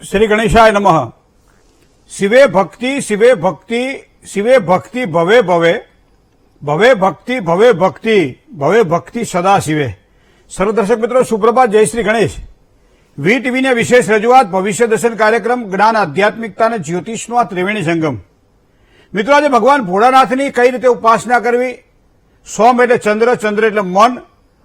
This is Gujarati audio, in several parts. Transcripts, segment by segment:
श्री गणेशाय नमः। शिवे भक्ति शिवे भक्ति शिवे भक्ति भवे भवे भवे भक्ति भवे भक्ति भवे भक्ति सदा शिवे। सर्व दर्शक मित्रों सुप्रभात, जय श्री गणेश। વી ટીવીને વિશેષ રજૂઆત ભવિષ્ય દર્શન કાર્યક્રમ જ્ઞાન આધ્યાત્મિકતા અને જ્યોતિષનો આ ત્રિવેણી સંગમ। મિત્રો આજે ભગવાન ભોળાનાથની કઈ રીતે ઉપાસના કરવી, સોમ એટલે ચંદ્ર, ચંદ્ર એટલે મન,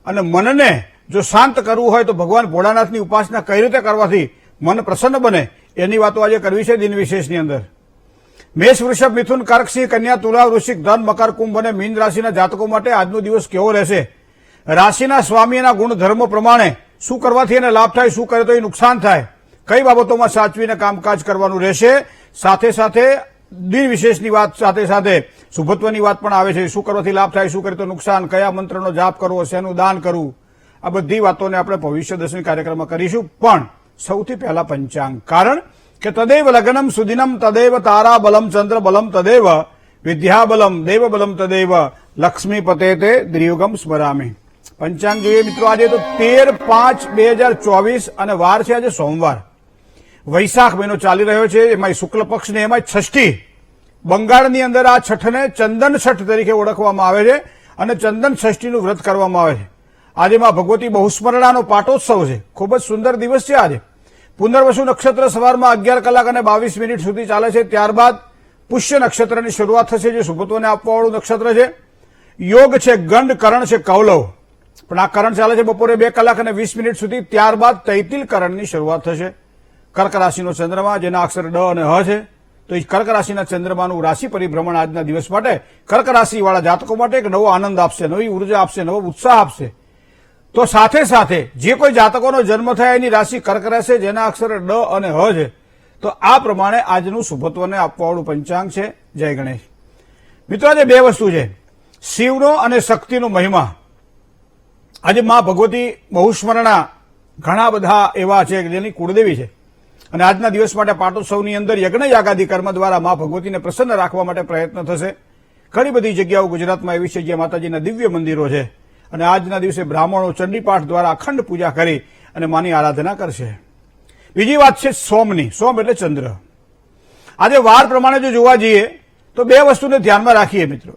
અને મનને જો શાંત કરવું હોય તો ભગવાન ભોળાનાથની ઉપાસના કઈ રીતે કરવાથી મન પ્રસન્ન બને એની વાતો આજે કરવી છે દિન વિશેષની અંદર। મેષ, વૃષભ, મિથુન, કર્ક, સિંહ, કન્યા, તુલા, વૃશ્ચિક, ધન, મકર, કુંભ અને મીન રાશિના જાતકો માટે આજનો દિવસ કેવો રહેશે, રાશિના સ્વામીના ગુણધર્મો પ્રમાણે શું કરવાથી એને લાભ થાય, શું કરે તો એ નુકસાન થાય, કઈ બાબતોમાં સાચવીને કામકાજ કરવાનું રહેશે, સાથે સાથે દિન વિશેષની વાત સાથે સાથે શુભત્વની વાત પણ આવે છે। શું કરવાથી લાભ થાય, શું કરે તો નુકસાન, કયા મંત્રનો જાપ કરવો, શેનું દાન કરવું, આ બધી વાતોને આપણે ભવિષ્ય દર્શન કાર્યક્રમમાં કરીશું। પણ સૌથી પહેલા પંચાંગ, કારણ કે તદેવ લગ્નમ સુદિનમ તદેવ તારા બલમ ચંદ્ર બલમ તદેવ વિદ્યા બલમ દેવ બલમ તદેવ લક્ષ્મી પતે તે દ્રિયુગમ સ્મરામી। પંચાંગ જોઈએ મિત્રો, આજે તો 13/5/2024 અને વાર છે આજે સોમવાર। વૈશાખ મહિનો ચાલી રહ્યો છે, એમાં શુક્લ પક્ષ ને એમાં છઠ્ઠી। બંગાળની અંદર આ છઠને ચંદન છઠ તરીકે ઓળખવામાં આવે છે અને ચંદન ષષ્ઠીનું વ્રત કરવામાં આવે છે। આજે માં ભગવતી બહુસ્મરણાનો પાટોત્સવ છે, ખૂબ જ સુંદર દિવસ છે આજે। પુનર્વસુ નક્ષત્ર સવારમાં 11 કલાક અને 22 મિનિટ સુધી ચાલે છે, ત્યારબાદ પુષ્ય નક્ષત્રની શરૂઆત થશે, જે શુભત્વને આપવાવાળું નક્ષત્ર છે। યોગ છે ગંડ, કરણ છે કૌલવ, પણ આ કરણ ચાલે છે બપોરે 2 કલાક અને 20 મિનિટ સુધી, ત્યારબાદ તૈતિલ કરણની શરૂઆત થશે। કર્ક રાશિનો ચંદ્રમા, જેના અક્ષર ડ અને હ છે, તો એ કર્ક રાશિના ચંદ્રમાનું રાશિ પરિભ્રમણ આજના દિવસ માટે કર્ક રાશિવાળા જાતકો માટે એક નવો આનંદ આપશે, નવી ઉર્જા આપશે, નવો ઉત્સાહ આપશે। તો સાથે સાથે જે કોઈ જાતકોનો જન્મ થયા એની રાશિ કર્ક રહેશે, જેના અક્ષર ડ અને હ છે, તો આ પ્રમાણે આજનું શુભત્વને આપવાવાળું પંચાંગ છે। જય ગણેશ। મિત્રો આજે બે વસ્તુ છે, શિવનો અને શક્તિનો મહિમા। આજે માં ભગવતી બહુસ્મરણા ઘણા બધા એવા છે જેની કુળદેવી છે, અને આજના દિવસ માટે પાટોત્સવની અંદર યજ્ઞ યાગાદિ કર્મ દ્વારા માં ભગવતીને પ્રસન્ન રાખવા માટે પ્રયત્ન થશે। ઘણી બધી જગ્યાઓ ગુજરાતમાં એવી છે જ્યાં માતાજીના દિવ્ય મંદિરો છે, અને આજના દિવસે બ્રાહ્મણો ચંડીપાઠ દ્વારા અખંડ પૂજા કરી અને માની આરાધના કરશે। બીજી વાત છે સોમની, સોમ એટલે ચંદ્ર। આજે વાર પ્રમાણે જો જોવા જઈએ તો બે વસ્તુને ધ્યાનમાં રાખીએ મિત્રો।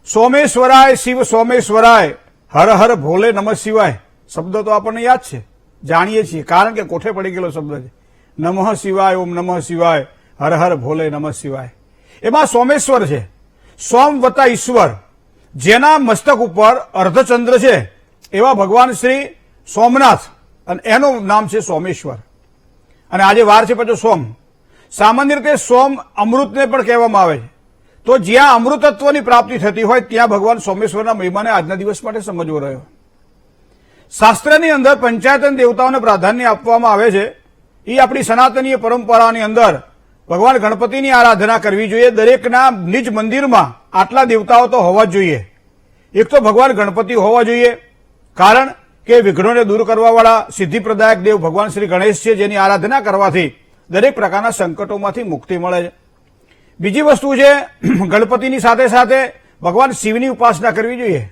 સોમેશ્વરાય શિવ સોમેશ્વરાય હર હર ભોલે નમઃ શિવાય શબ્દ તો આપણને યાદ છે, જાણીએ છીએ, કારણ કે કોઠે પડી ગયેલો શબ્દ છે। નમઃ શિવાય, ઓમ નમઃ શિવાય, હર હર ભોલે નમઃ શિવાય। એમાં સોમેશ્વર છે, સોમ વત્તા ઈશ્વર, જેના મસ્તક ઉપર અર્ધચંદ્ર છે એવા ભગવાન શ્રી સોમનાથ, અને એનું નામ છે સોમેશ્વર। અને આજે વાર છે પછી સોમ। સામાન્ય રીતે સોમ અમૃતને પણ કહેવામાં આવે છે, તો જ્યાં અમૃતત્વની પ્રાપ્તિ થતી હોય ત્યાં ભગવાન સોમેશ્વરના મહિમાને આજના દિવસ માટે સમજવો રહ્યો। શાસ્ત્રની અંદર પંચાયતન દેવતાઓને પ્રાધાન્ય આપવામાં આવે છે। એ આપણી સનાતનીય પરંપરાની અંદર ભગવાન ગણપતિની આરાધના કરવી જોઈએ। દરેકના નિજ મંદિરમાં આટલા દેવતાઓ તો હોવા જ જોઈએ। એક તો ભગવાન ગણપતિ હોવા જોઈએ, કારણ કે વિઘ્નોને દૂર કરવાવાળા સિદ્ધિપ્રદાયક દેવ ભગવાન શ્રી ગણેશ છે, જેની આરાધના કરવાથી દરેક પ્રકારના સંકટોમાંથી મુક્તિ મળે છે। બીજી વસ્તુ છે, ગણપતિની સાથે સાથે ભગવાન શિવની ઉપાસના કરવી જોઈએ।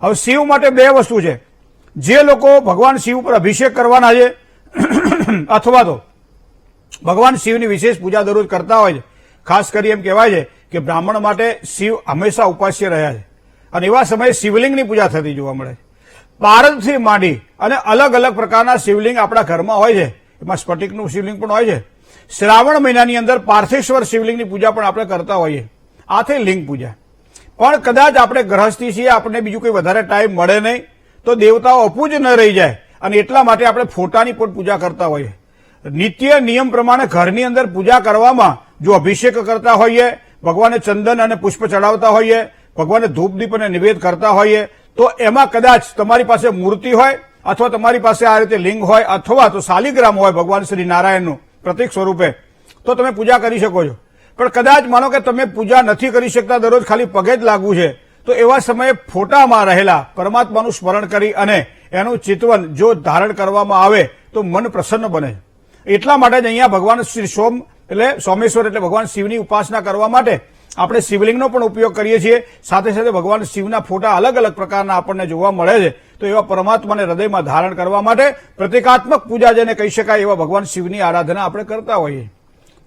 હવે શિવ માટે બે વસ્તુ છે, જે લોકો ભગવાન શિવ પર અભિષેક કરવાના છે અથવા તો ભગવાન શિવની વિશેષ પૂજા દરરોજ કરતા હોય છે, ખાસ કરી એમ કહેવાય છે કે બ્રાહ્મણ માટે શિવ હંમેશા ઉપાસ્ય રહ્યા છે, અને એવા સમયે શિવલિંગની પૂજા થતી જોવા મળે છે। પારદથી માંડી અને અલગ અલગ પ્રકારના શિવલિંગ આપણા ઘરમાં હોય છે, એમાં સ્ફટિકનું શિવલિંગ પણ હોય છે। શ્રાવણ મહિનાની અંદર પાર્થેશ્વર શિવલિંગની પૂજા પણ આપણે કરતા હોઈએ, આ થઈ લિંગ પૂજા। પણ કદાચ આપણે ગ્રહસ્થી છીએ, આપણને બીજું કોઈ વધારે ટાઈમ મળે નહીં, તો દેવતાઓ અપૂજ ન રહી જાય, અને એટલા માટે આપણે ફોટાની પણ પૂજા કરતા હોઈએ। નિત્ય નિયમ પ્રમાણે ઘરની અંદર પૂજા કરવામાં જો અભિષેક કરતા હોઈએ, ભગવાનને ચંદન અને પુષ્પ ચડાવતા હોઈએ, ભગવાનને ધૂપ દીપ અને નિવેદ કરતા હોઈએ, તો એમાં કદાચ તમારી પાસે મૂર્તિ હોય અથવા તમારી પાસે આ રીતે લિંગ હોય અથવા તો શાલિગ્રામ હોય ભગવાન શ્રી નારાયણનું પ્રતીક સ્વરૂપે, તો તમે પૂજા કરી શકો છો। પણ કદાચ માનો કે તમે પૂજા નથી કરી શકતા, દરરોજ ખાલી પગે જ લાગવું છે, તો એવા સમયે ફોટામાં રહેલા પરમાત્માનું સ્મરણ કરી અને એનું ચિંતન જો ધારણ કરવામાં આવે તો મન પ્રસન્ન બને। એટલા માટે જ અહીંયા ભગવાન શ્રી સોમ એટલે સોમેશ્વર એટલે ભગવાન શિવની ઉપાસના કરવા માટે આપણે શિવલિંગનો પણ ઉપયોગ કરીએ છીએ। સાથે સાથે ભગવાન શિવના ફોટા અલગ અલગ પ્રકારના આપણને જોવા મળે છે, તો તો એવા પરમાત્માને હૃદયમાં ધારણ કરવા માટે પ્રતિકાત્મક પૂજા જેને કહી શકાય એવા ભગવાન શિવની આરાધના આપણે કરતા હોઈએ.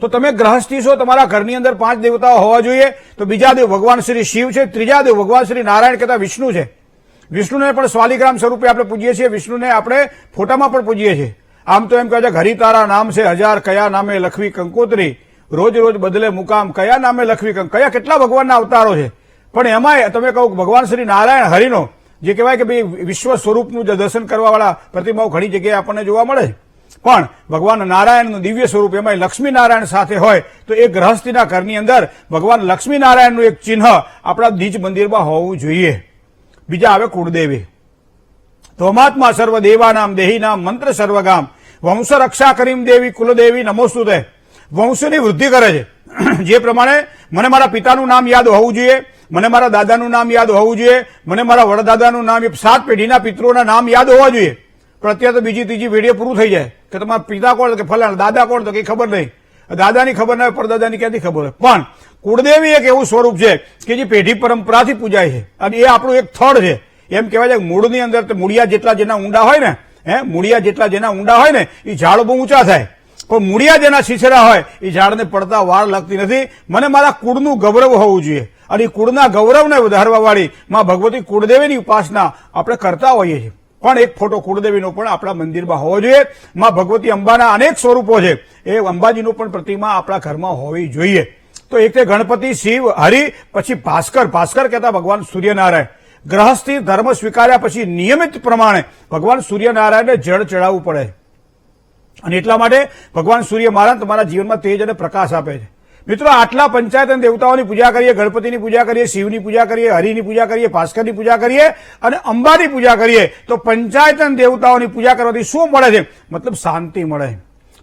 તો તમે ગ્રહસ્થી છો, તમારા ઘરની અંદર 5 દેવતાઓ હોવા જોઈએ. તો બીજા દેવ ભગવાન શ્રી શિવ છે, ત્રીજા દેવ ભગવાન શ્રી નારાયણ કહેતા વિષ્ણુ છે. વિષ્ણુને પણ સ્વાલિગ્રામ સ્વરૂપે આપણે પૂજીએ છીએ, વિષ્ણુને આપણે ફોટામાં પણ પૂજીએ છીએ. આમ તો એમ કહે છે હરી તારા નામ છે હજાર, કયા નામે લખવી કંકોત્રી, રોજ રોજ બદલે મુકામ, કયા નામે લખવી કયા કેટલા ભગવાનના અવતારો છે. પણ એમાંય તમે કહો ભગવાન શ્રી નારાયણ હરિનો જે કહેવાય કે ભાઈ વિશ્વ સ્વરૂપનું જે દર્શન કરવાવાળા પ્રતિમાઓ ઘણી જગ્યાએ આપણને જોવા મળે છે. પણ ભગવાન નારાયણનું દિવ્ય સ્વરૂપ એમાં લક્ષ્મી નારાયણ સાથે હોય તો એ ગ્રહસ્થીના ઘરની અંદર ભગવાન લક્ષ્મી નારાયણનું એક ચિહ્ન આપણા નીચ મંદિરમાં હોવું જોઈએ. બીજા આવે કુળદેવી. તોમાત્મા સર્વ દેવાનામ દેહીનામ મંત્ર સર્વગામ, વંશ રક્ષા કરીમ દેવી કુલદેવી નમોસ્તુતે. વંશની વૃદ્ધિ કરે છે. જે પ્રમાણે મને મારા પિતાનું નામ યાદ હોવું જોઈએ, મને મારા દાદાનું નામ યાદ હોવું જોઈએ, મને મારા વડદાદાનું નામ, 7 પેઢીના પિતૃઓના નામ યાદ હોવા જોઈએ. પણ અત્યારે તો બીજી ત્રીજી પેઢીએ પૂરું થઈ જાય કે તમારા પિતા કોણ, કે ફલાણા દાદા કોણ, તો કઈ ખબર નહીં. દાદાની ખબર ના હોય, પરદાદાની ક્યાંથી ખબર હોય. પણ કુળદેવી એક એવું સ્વરૂપ છે કે જે પેઢી પરંપરાથી પૂજાય છે અને એ આપણું એક થડ છે. એમ કહેવાય છે મૂળની અંદર મૂળિયા જેટલા જેના ઊંડા હોય ને, મૂળિયા જેટલા જેના ઊંડા હોય ને એ ઝાડ બહુ ઊંચા થાય. પણ મૂળિયા જેના છીછરા હોય એ ઝાડને પડતા વાર લાગતી નથી. મને મારા કુળનું ગૌરવ હોવું જોઈએ અને એ કુળના ગૌરવને વધારવા વાળી માં ભગવતી કુળદેવીની ઉપાસના આપણે કરતા હોઈએ છીએ. પણ એક ફોટો કુળદેવીનો પણ આપણા મંદિરમાં હોવો જોઈએ. માં ભગવતી અંબાના અનેક સ્વરૂપો છે, એ અંબાજીનું પણ પ્રતિમા આપણા ઘરમાં હોવી જોઈએ. તો એક તે ગણપતિ, શિવ, હરિ, પછી ભાસ્કર કહેતા ભગવાન સૂર્યનારાયણ. ગ્રહસ્થી ધર્મ સ્વીકાર્યા પછી નિયમિત પ્રમાણે ભગવાન સૂર્યનારાયણને જળ ચડાવવું પડે અને એટલા માટે ભગવાન સૂર્ય મહારાજ તમારા જીવનમાં તેજ અને પ્રકાશ આપે છે. મિત્રો આટલા પંચાયત અને દેવતાઓની પૂજા કરીએ, ગણપતિની પૂજા કરીએ, શિવની પૂજા કરીએ, હરિની પૂજા કરીએ, ભાસ્કરની પૂજા કરીએ અને અંબાની પૂજા કરીએ તો પંચાયત અને દેવતાઓની પૂજા કરવાથી શું મળે છે? મતલબ શાંતિ મળે.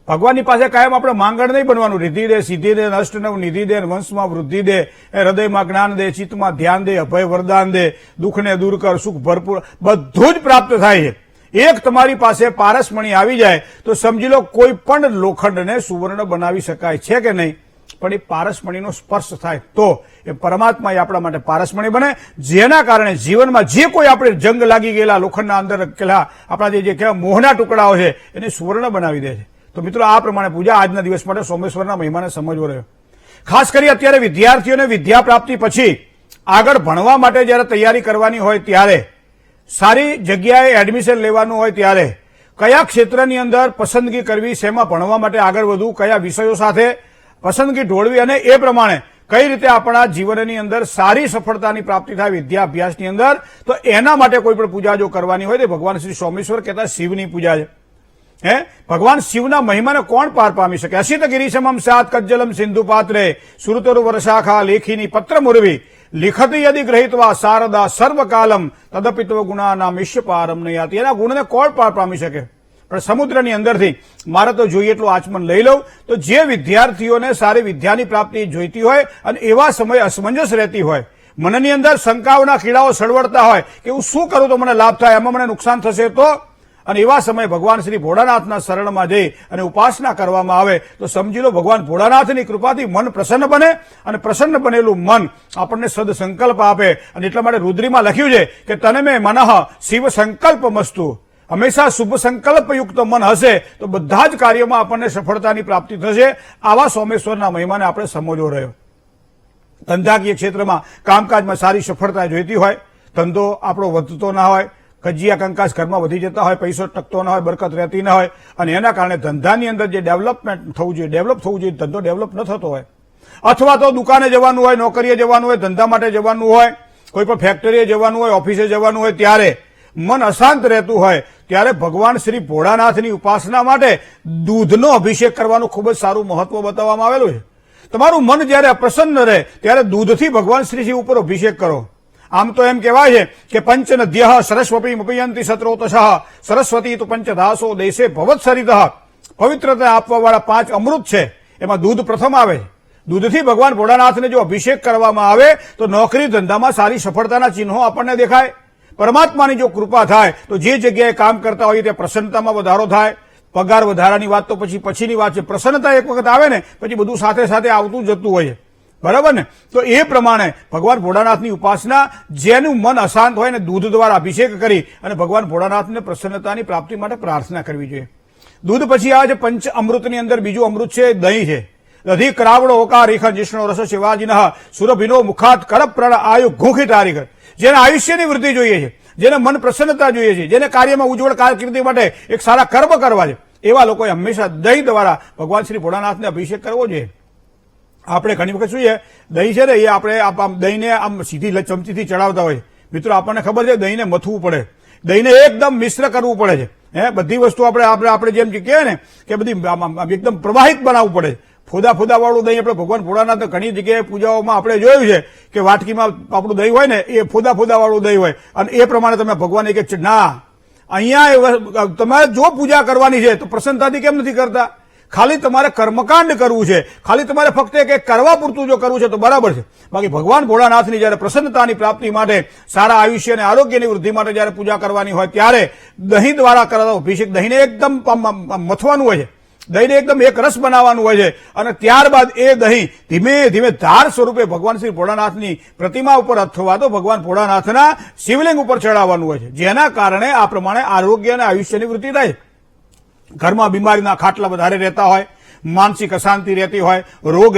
ભગવાનની પાસે કાયમ આપણે માંગણ નહીં બનવાનું. રિદ્ધિ દે, સિદ્ધિ દે, નષ્ટ નિધિ દે, વંશમાં વૃદ્ધિ દે, હૃદયમાં જ્ઞાન દે, ચિત્તમાં ધ્યાન દે, અભય વરદાન દે, દુઃખને દૂર કર, સુખ ભરપૂર, બધું જ પ્રાપ્ત થાય છે. એક તમારી પાસે પારસમણી આવી જાય તો સમજી લો કોઈ પણ લોખંડને સુવર્ણ બનાવી શકાય છે કે નહીં. પણ એ પારસમણીનો સ્પર્શ થાય તો એ પરમાત્મા એ આપણા માટે પારસમણી બને, જેના કારણે જીવનમાં જે કોઈ આપણે જંગ લાગી ગયેલા લોખંડના અંદર રખેલા આપણા જે કહેવાય મોહના ટુકડાઓ છે એને સુવર્ણ બનાવી દે છે. તો મિત્રો આ પ્રમાણે પૂજા આજના દિવસ માટે સોમેશ્વરના મહિમાને સમજવો રહ્યો. ખાસ કરી અત્યારે વિદ્યાર્થીઓને વિદ્યા પ્રાપ્તિ પછી આગળ ભણવા માટે જયારે તૈયારી કરવાની હોય ત્યારે, સારી જગ્યાએ એડમિશન લેવાનું હોય ત્યારે કયા ક્ષેત્રની અંદર પસંદગી કરવી, શેમાં ભણવા માટે આગળ વધવું, કયા વિષયો સાથે પસંદગી ઢોળવી અને એ પ્રમાણે કઈ રીતે આપણા જીવનની અંદર સારી સફળતાની પ્રાપ્તિ થાય વિદ્યાભ્યાસની અંદર, તો એના માટે કોઈ પણ પૂજા જો કરવાની હોય તો ભગવાન શ્રી સોમેશ્વર કહેતા શિવની પૂજા છે. ભગવાન શિવના મહિમાને કોણ પાર પામી શકે? અસિત ગિરીશમમ સાત કજ્જલમ સિંધુ પાત્રે સુરતરુ વર્ષાખા લેખીની પત્ર મુરવી લિખતી યદિ ગ્રહિત્વા શારદા સર્વકાલમ તદપિત્વ ગુણાનામ ઈશ્વપારમ નયાતિ. એના ગુણને કોણ પાર પામી શકે? પણ સમુદ્રની અંદરથી મારે તો જોઈએ એટલું આચમન લઈ લઉં. તો જે વિદ્યાર્થીઓને સારી વિદ્યાની પ્રાપ્તિ જોઈતી હોય અને એવા સમયે અસમંજસ રહેતી હોય, મનની અંદર શંકાઓના કીડાઓ સળવડતા હોય કે હું શું કરું તો મને લાભ થાય, એમાં મને નુકસાન થશે તો, અને એવા સમયે ભગવાન શ્રી ભોળાનાથના શરણમાં જઈ અને ઉપાસના કરવામાં આવે તો સમજી લો ભગવાન ભોળાનાથની કૃપાથી મન પ્રસન્ન બને અને પ્રસન્ન બનેલું મન આપણને સદસંકલ્પ આપે. અને એટલા માટે રુદ્રીમાં લખ્યું છે કે તને મેં મનઃ શિવ સંકલ્પ મસ્તુ. હંમેશા શુભ સંકલ્પયુક્ત મન હશે તો બધા જ કાર્યોમાં આપણને સફળતાની પ્રાપ્તિ થશે. આવા સોમેશ્વરના મહિમાને આપણે સમજવો રહ્યો. ધંધાકીય ક્ષેત્રમાં કામકાજમાં સારી સફળતા જોઈતી હોય, ધંધો આપણો વધતો ના હોય, કજિયા કંકાસ ઘરમાં વધી જતા હોય, પૈસો ટકતો ના હોય, બરકત રહેતી ના હોય અને એના કારણે ધંધાની અંદર જે ડેવલપ થવું જોઈએ ધંધો ડેવલપ ન થતો હોય, અથવા તો દુકાને જવાનું હોય, નોકરીએ જવાનું હોય, ધંધા માટે જવાનું હોય, કોઈ પણ ફેક્ટરીએ જવાનું હોય, ઓફિસે જવાનું હોય, ત્યારે મન અશાંત રહેતું હોય ત્યારે ભગવાન શ્રી ભોળાનાથની ઉપાસના માટે દૂધનો અભિષેક કરવાનું ખૂબ જ સારું મહત્વ બતાવવામાં આવેલું છે. તમારું મન જયારે અપ્રસન્ન રહે ત્યારે દૂધથી ભગવાન શ્રીજી ઉપર અભિષેક કરો. આમ તો એમ કહેવાય છે કે પંચનદ્ય સરસ્વતી મપયંતી સત્રોતશ સરસ્વતી તો પંચદાસો દેશે ભવત્સરિત. પવિત્રતા આપવાવાળા 5 અમૃત છે, એમાં દૂધ પ્રથમ આવે છે. દૂધથી ભગવાન ભોળાનાથને જો અભિષેક કરવામાં આવે તો નોકરી ધંધામાં સારી સફળતાના ચિહ્નો આપણને દેખાય. પરમાત્માની જો કૃપા થાય તો જે જગ્યાએ કામ કરતા હોઈએ ત્યાં પ્રસન્નતામાં વધારો થાય. પગાર વધારાની વાત તો પછીની વાત છે. પ્રસન્નતા એક વખત આવે ને પછી બધું સાથે સાથે આવતું જતું હોય છે. બરાબર ને? તો એ પ્રમાણે ભગવાન ભોળાનાથની ઉપાસના, જેનું મન અશાંત હોય ને દૂધ દ્વારા અભિષેક કરી અને ભગવાન ભોળાનાથને પ્રસન્નતાની પ્રાપ્તિ માટે પ્રાર્થના કરવી જોઈએ. દૂધ પછી આવે છે પંચ અમૃતની અંદર બીજું અમૃત છે દહીં છે. દધી કરાવડો ઓકાર રીખ જીષ્ણો રસ શિવાજીન સુરભિનો મુખાત કરપ પ્રણ આયુ ઘોખી તારીખ. જેને આયુષ્યની વૃદ્ધિ જોઈએ છે, જેને મન પ્રસન્નતા જોઈએ છે, જેને કાર્યમાં ઉજ્જવળ કારકિર્દી માટે એક સારા કર્મ કરવા છે, એવા લોકોએ હંમેશા દહીં દ્વારા ભગવાન શ્રી ભોળાનાથને અભિષેક કરવો જોઈએ. આપણે ઘણી વખત શું છે, દહીં છે ને એ આપણે દહીંને આમ સીધી ચમચીથી ચડાવતા હોય. મિત્રો, આપણને ખબર છે દહીંને મથવું પડે, દહીંને એકદમ મિશ્ર કરવું પડે છે. બધી વસ્તુ આપણે જેમ કહેવાય ને કે બધી એકદમ પ્રવાહિત બનાવવું પડે. ફોદા વાળું દહીં આપણે ભગવાન ભોળાનાથ ઘણી જગ્યાએ પૂજાઓમાં આપણે જોયું છે કે વાટકીમાં આપણું દહીં હોય ને એ ફોદા વાળું દહીં હોય અને એ પ્રમાણે તમે ભગવાનને કે ના, અહીંયા તમારે જો પૂજા કરવાની છે તો પ્રસન્નતાથી કેમ નથી કરતા? ખાલી તમારે કર્મકાંડ કરવું છે, ખાલી તમારે ફક્ત એક કરવા પૂરતું જો કરવું છે તો બરાબર છે. બાકી ભગવાન ભોળાનાથની જયારે પ્રસન્નતાની પ્રાપ્તિ માટે, સારા આયુષ્ય અને આરોગ્યની વૃદ્ધિ માટે જયારે પૂજા કરવાની હોય ત્યારે દહીં દ્વારા કરાતો અભિષેક, દહીંને એકદમ મથવાનું હોય છે, દહીંને એકદમ એક રસ બનાવવાનું હોય છે અને ત્યારબાદ એ દહીં ધીમે ધીમે ધાર સ્વરૂપે ભગવાન શ્રી ભોળાનાથની પ્રતિમા ઉપર અથવા તો ભગવાન ભોળાનાથના શિવલિંગ ઉપર ચડાવવાનું હોય છે, જેના કારણે આ પ્રમાણે આરોગ્ય અને આયુષ્યની વૃદ્ધિ થાય. ઘરમાં બીમારીના ખાટલા વધારે રહેતા હોય, માનસિક અશાંતિ રહેતી હોય, રોગ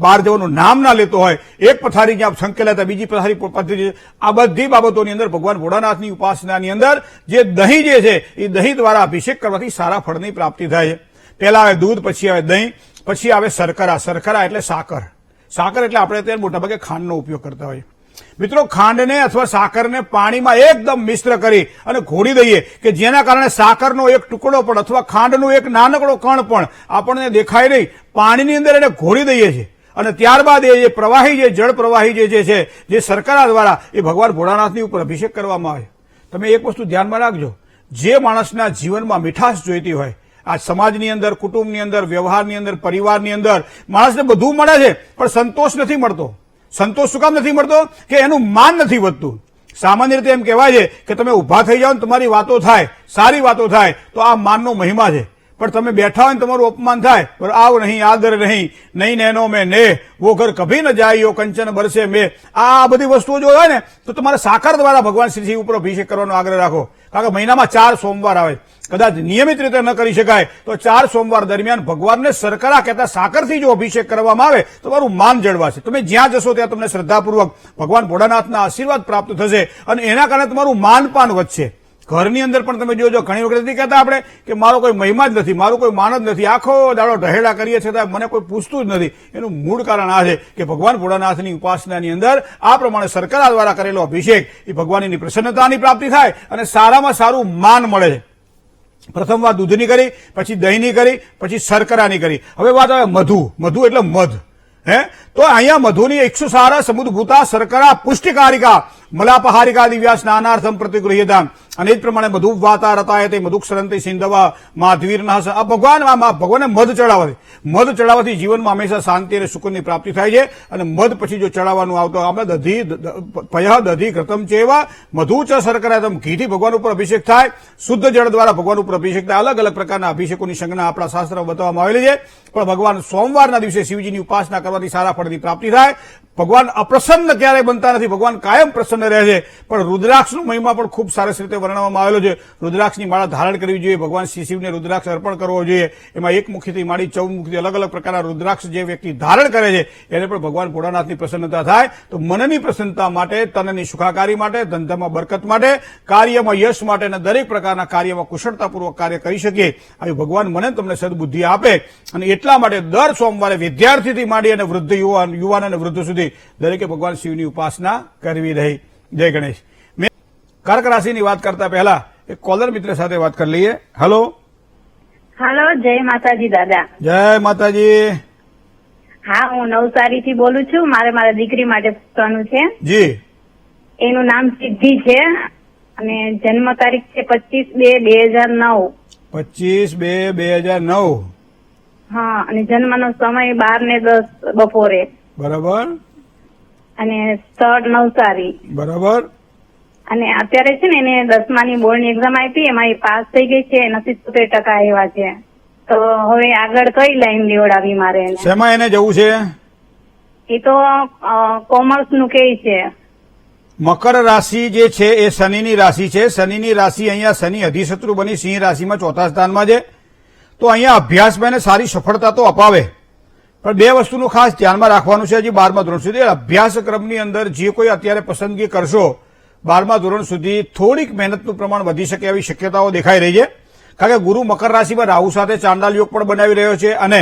બહાર જવાનું નામ ના લેતો હોય, એક પથારી જ્યાં સંકેલા હતા બીજી પથારી પદ્ધતિ, આ બધી બાબતોની અંદર ભગવાન ભોળાનાથની ઉપાસનાની અંદર જે દહીં જે છે એ દહીં દ્વારા અભિષેક કરવાથી સારા ફળની પ્રાપ્તિ થાય છે. પહેલા આવે દૂધ, પછી આવે દહીં, પછી આવે શર્કરા. શર્કરા એટલે સાકર. સાકર એટલે આપણે અત્યારે મોટાભાગે ખાંડનો ઉપયોગ કરતા હોઈએ. મિત્રો, ખાંડને અથવા સાકરને પાણીમાં એકદમ મિશ્ર કરી અને ઘોળી દઈએ કે જેના કારણે સાકરનો એક ટુકડો પણ અથવા ખાંડનો એક નાનકડો કણ પણ આપણને દેખાય નહીં, પાણીની અંદર એને ઘોળી દઈએ છીએ અને ત્યારબાદ એ પ્રવાહી જે જળ પ્રવાહી જે છે જે શર્કરા દ્વારા એ ભગવાન ભોળાનાથની ઉપર અભિષેક કરવામાં આવે. તમે એક વસ્તુ ધ્યાનમાં રાખજો, જે માણસના જીવનમાં મીઠાશ જોઈતી હોય, આ સમાજની અંદર, કુટુંબની અંદર, વ્યવહારની અંદર, પરિવારની અંદર માણસને બધું મળે છે પણ સંતોષ નથી મળતો. સંતોષ શું કામ નથી મળતો? કે એનું માન નથી વધતું. સામાન્ય રીતે એમ કહેવાય છે કે તમે ઉભા થઈ જાઓ ને તમારી વાતો થાય, સારી વાતો થાય તો આ માનનો મહિમા છે. પણ તમે બેઠા હોય ને તમારું અપમાન થાય, આવ નહીં, આદર નહીં, નહીં નેનો મેં ને વો ઘર કભી ન જાયો કંચન બરસે મેં, આ બધી વસ્તુઓ જો હોય ને તો તમારે સાકર દ્વારા ભગવાન શ્રી ઉપર અભિષેક કરવાનો આગ્રહ રાખો. કારણ કે મહિનામાં 4 સોમવાર આવે, કદાચ નિયમિત રીતે ન કરી શકાય તો 4 સોમવાર દરમિયાન ભગવાનને શર્કરા કહેતા સાકરથી જો અભિષેક કરવામાં આવે તો તમારું માન જળવાશે. તમે જ્યાં જશો ત્યાં તમને શ્રદ્ધાપૂર્વક ભગવાન ભોળાનાથના આશીર્વાદ પ્રાપ્ત થશે અને એના કારણે તમારું માનપાન વધશે. ઘરની અંદર પણ તમે જોજો, ઘણી વખત નથી કહેતા આપણે કે મારો કોઈ મહિમા જ નથી, મારું કોઈ માન જ નથી, આખો દાડો ઢહેડા કરીએ છતાં મને કોઈ પૂછતું જ નથી. એનું મૂળ કારણ આ છે કે ભગવાન ભોળાનાથની ઉપાસનાની અંદર આ પ્રમાણે શર્કરા દ્વારા કરેલો અભિષેક એ ભગવાનની પ્રસન્નતાની પ્રાપ્તિ થાય અને સારામાં સારું માન મળે છે. પ્રથમ વાત દૂધની કરી, પછી દહીંની કરી, પછી શર્કરાની કરી. હવે વાત આવે મધુ. મધુ એટલે મધ. તો અહીંયા મધુની 100 સમુદ્ભૂતા શર્કરા પુષ્ટિકારિકા મલાપહારિકા દિવ્યા સ્નાનાર્થમ પ્રતિગૃહ્યતા. અને એ જ પ્રમાણે મધુ વાતા રતાયતે મધુક્ષરંતી સિંધવા માધવીરના. આ ભગવાનને મધ ચડાવવાથી, મધ ચડાવવાથી જીવનમાં હંમેશા શાંતિ અને સુકૂનની પ્રાપ્તિ થાય છે. અને મધ પછી જો ચડાવવાનું આવતો આપણે પય દધી ઘૃતમ ચેવા મધુ ચ શર્કરાતમ, ઘીથી ભગવાન ઉપર અભિષેક થાય, શુદ્ધ જળ દ્વારા ભગવાન ઉપર અભિષેક થાય. અલગ અલગ પ્રકારના અભિષેકોની સંજ્ઞા આપણા શાસ્ત્રમાં બતાવવામાં આવેલી છે. પણ ભગવાન સોમવારના દિવસે શિવજીની ઉપાસના કરવાથી સારા ફળની પ્રાપ્તિ થાય. ભગવાન અપ્રસન્ન ક્યારેય બનતા નથી, ભગવાન કાયમ પ્રસન્ન રહે છે. પણ રુદ્રાક્ષનો મહિમા પણ ખૂબ સરસ રીતે વર્ણવવામાં આવેલો છે. રુદ્રાક્ષની માળા ધારણ કરવી જોઈએ, ભગવાન શ્રી શિવને રુદ્રાક્ષ અર્પણ કરવો જોઈએ. એમાં 1 મુખીથી માંડી 14 મુખથી અલગ અલગ પ્રકારના રુદ્રાક્ષ જે વ્યક્તિ ધારણ કરે છે એને પણ ભગવાન ભોળાનાથની પ્રસન્નતા થાય. તો મનની પ્રસન્નતા માટે, તનની સુખાકારી માટે, ધંધામાં બરકત માટે, કાર્યમાં યશ માટે અને દરેક પ્રકારના કાર્યમાં કુશળતાપૂર્વક કાર્ય કરી શકીએ આવી ભગવાન મને તમને સદબુદ્ધિ આપે. અને એટલા માટે દર સોમવારે વિદ્યાર્થીથી માંડી અને વૃદ્ધ યુવાન અને વૃદ્ધ સુધી દરેકે ભગવાન શિવની ઉપાસના કરવી રહી. જય ગણેશ. કર્ક રાશિની વાત કરતા પહેલા એક કોલર મિત્ર સાથે વાત કરી લઈએ. હેલો. હેલો, જય માતાજી દાદા. જય માતાજી. હા, હું નવસારીથી બોલું છું. મારા દીકરી માટે પૂછવાનું છે. જી. એનું નામ સિદ્ધિ છે અને જન્મ તારીખ છે 25/2/2009. 25/2/2009. હા, અને જન્મનો સમય 12:10 બપોરે. બરાબર. અને સ્થળ નવસારી. બરાબર. અને અત્યારે છે ને એને 10માની બોર્ડની એક્ઝામ આપી, એમાં એ પાસ થઈ ગઈ છે, 70% આવ્યા છે. તો હવે આગળ કઈ લાઈન લેવડાવી મારે? શેમાં એને જવું છે? એ તો કોમર્સ નું કે છે. મકર રાશિ જે છે એ શનિની રાશિ છે. શનિની રાશિ અહીંયા શનિ અધિશત્રુ બની સિંહ રાશિમાં ચોથા સ્થાનમાં છે. તો અહીંયા અભ્યાસમાં એને સારી સફળતા તો અપાવે, પણ બે વસ્તુનું ખાસ ધ્યાનમાં રાખવાનું છે. હજી 12મા ધોરણ સુધી અભ્યાસક્રમની અંદર જે કોઈ અત્યારે પસંદગી કરશો 12મા ધોરણ સુધી થોડીક મહેનતનું પ્રમાણ વધી શકે એવી શક્યતાઓ દેખાઈ રહી છે. કારણ કે ગુરુ મકર રાશિમાં રાહુ સાથે ચાંડાલ યોગ પણ બનાવી રહ્યો છે અને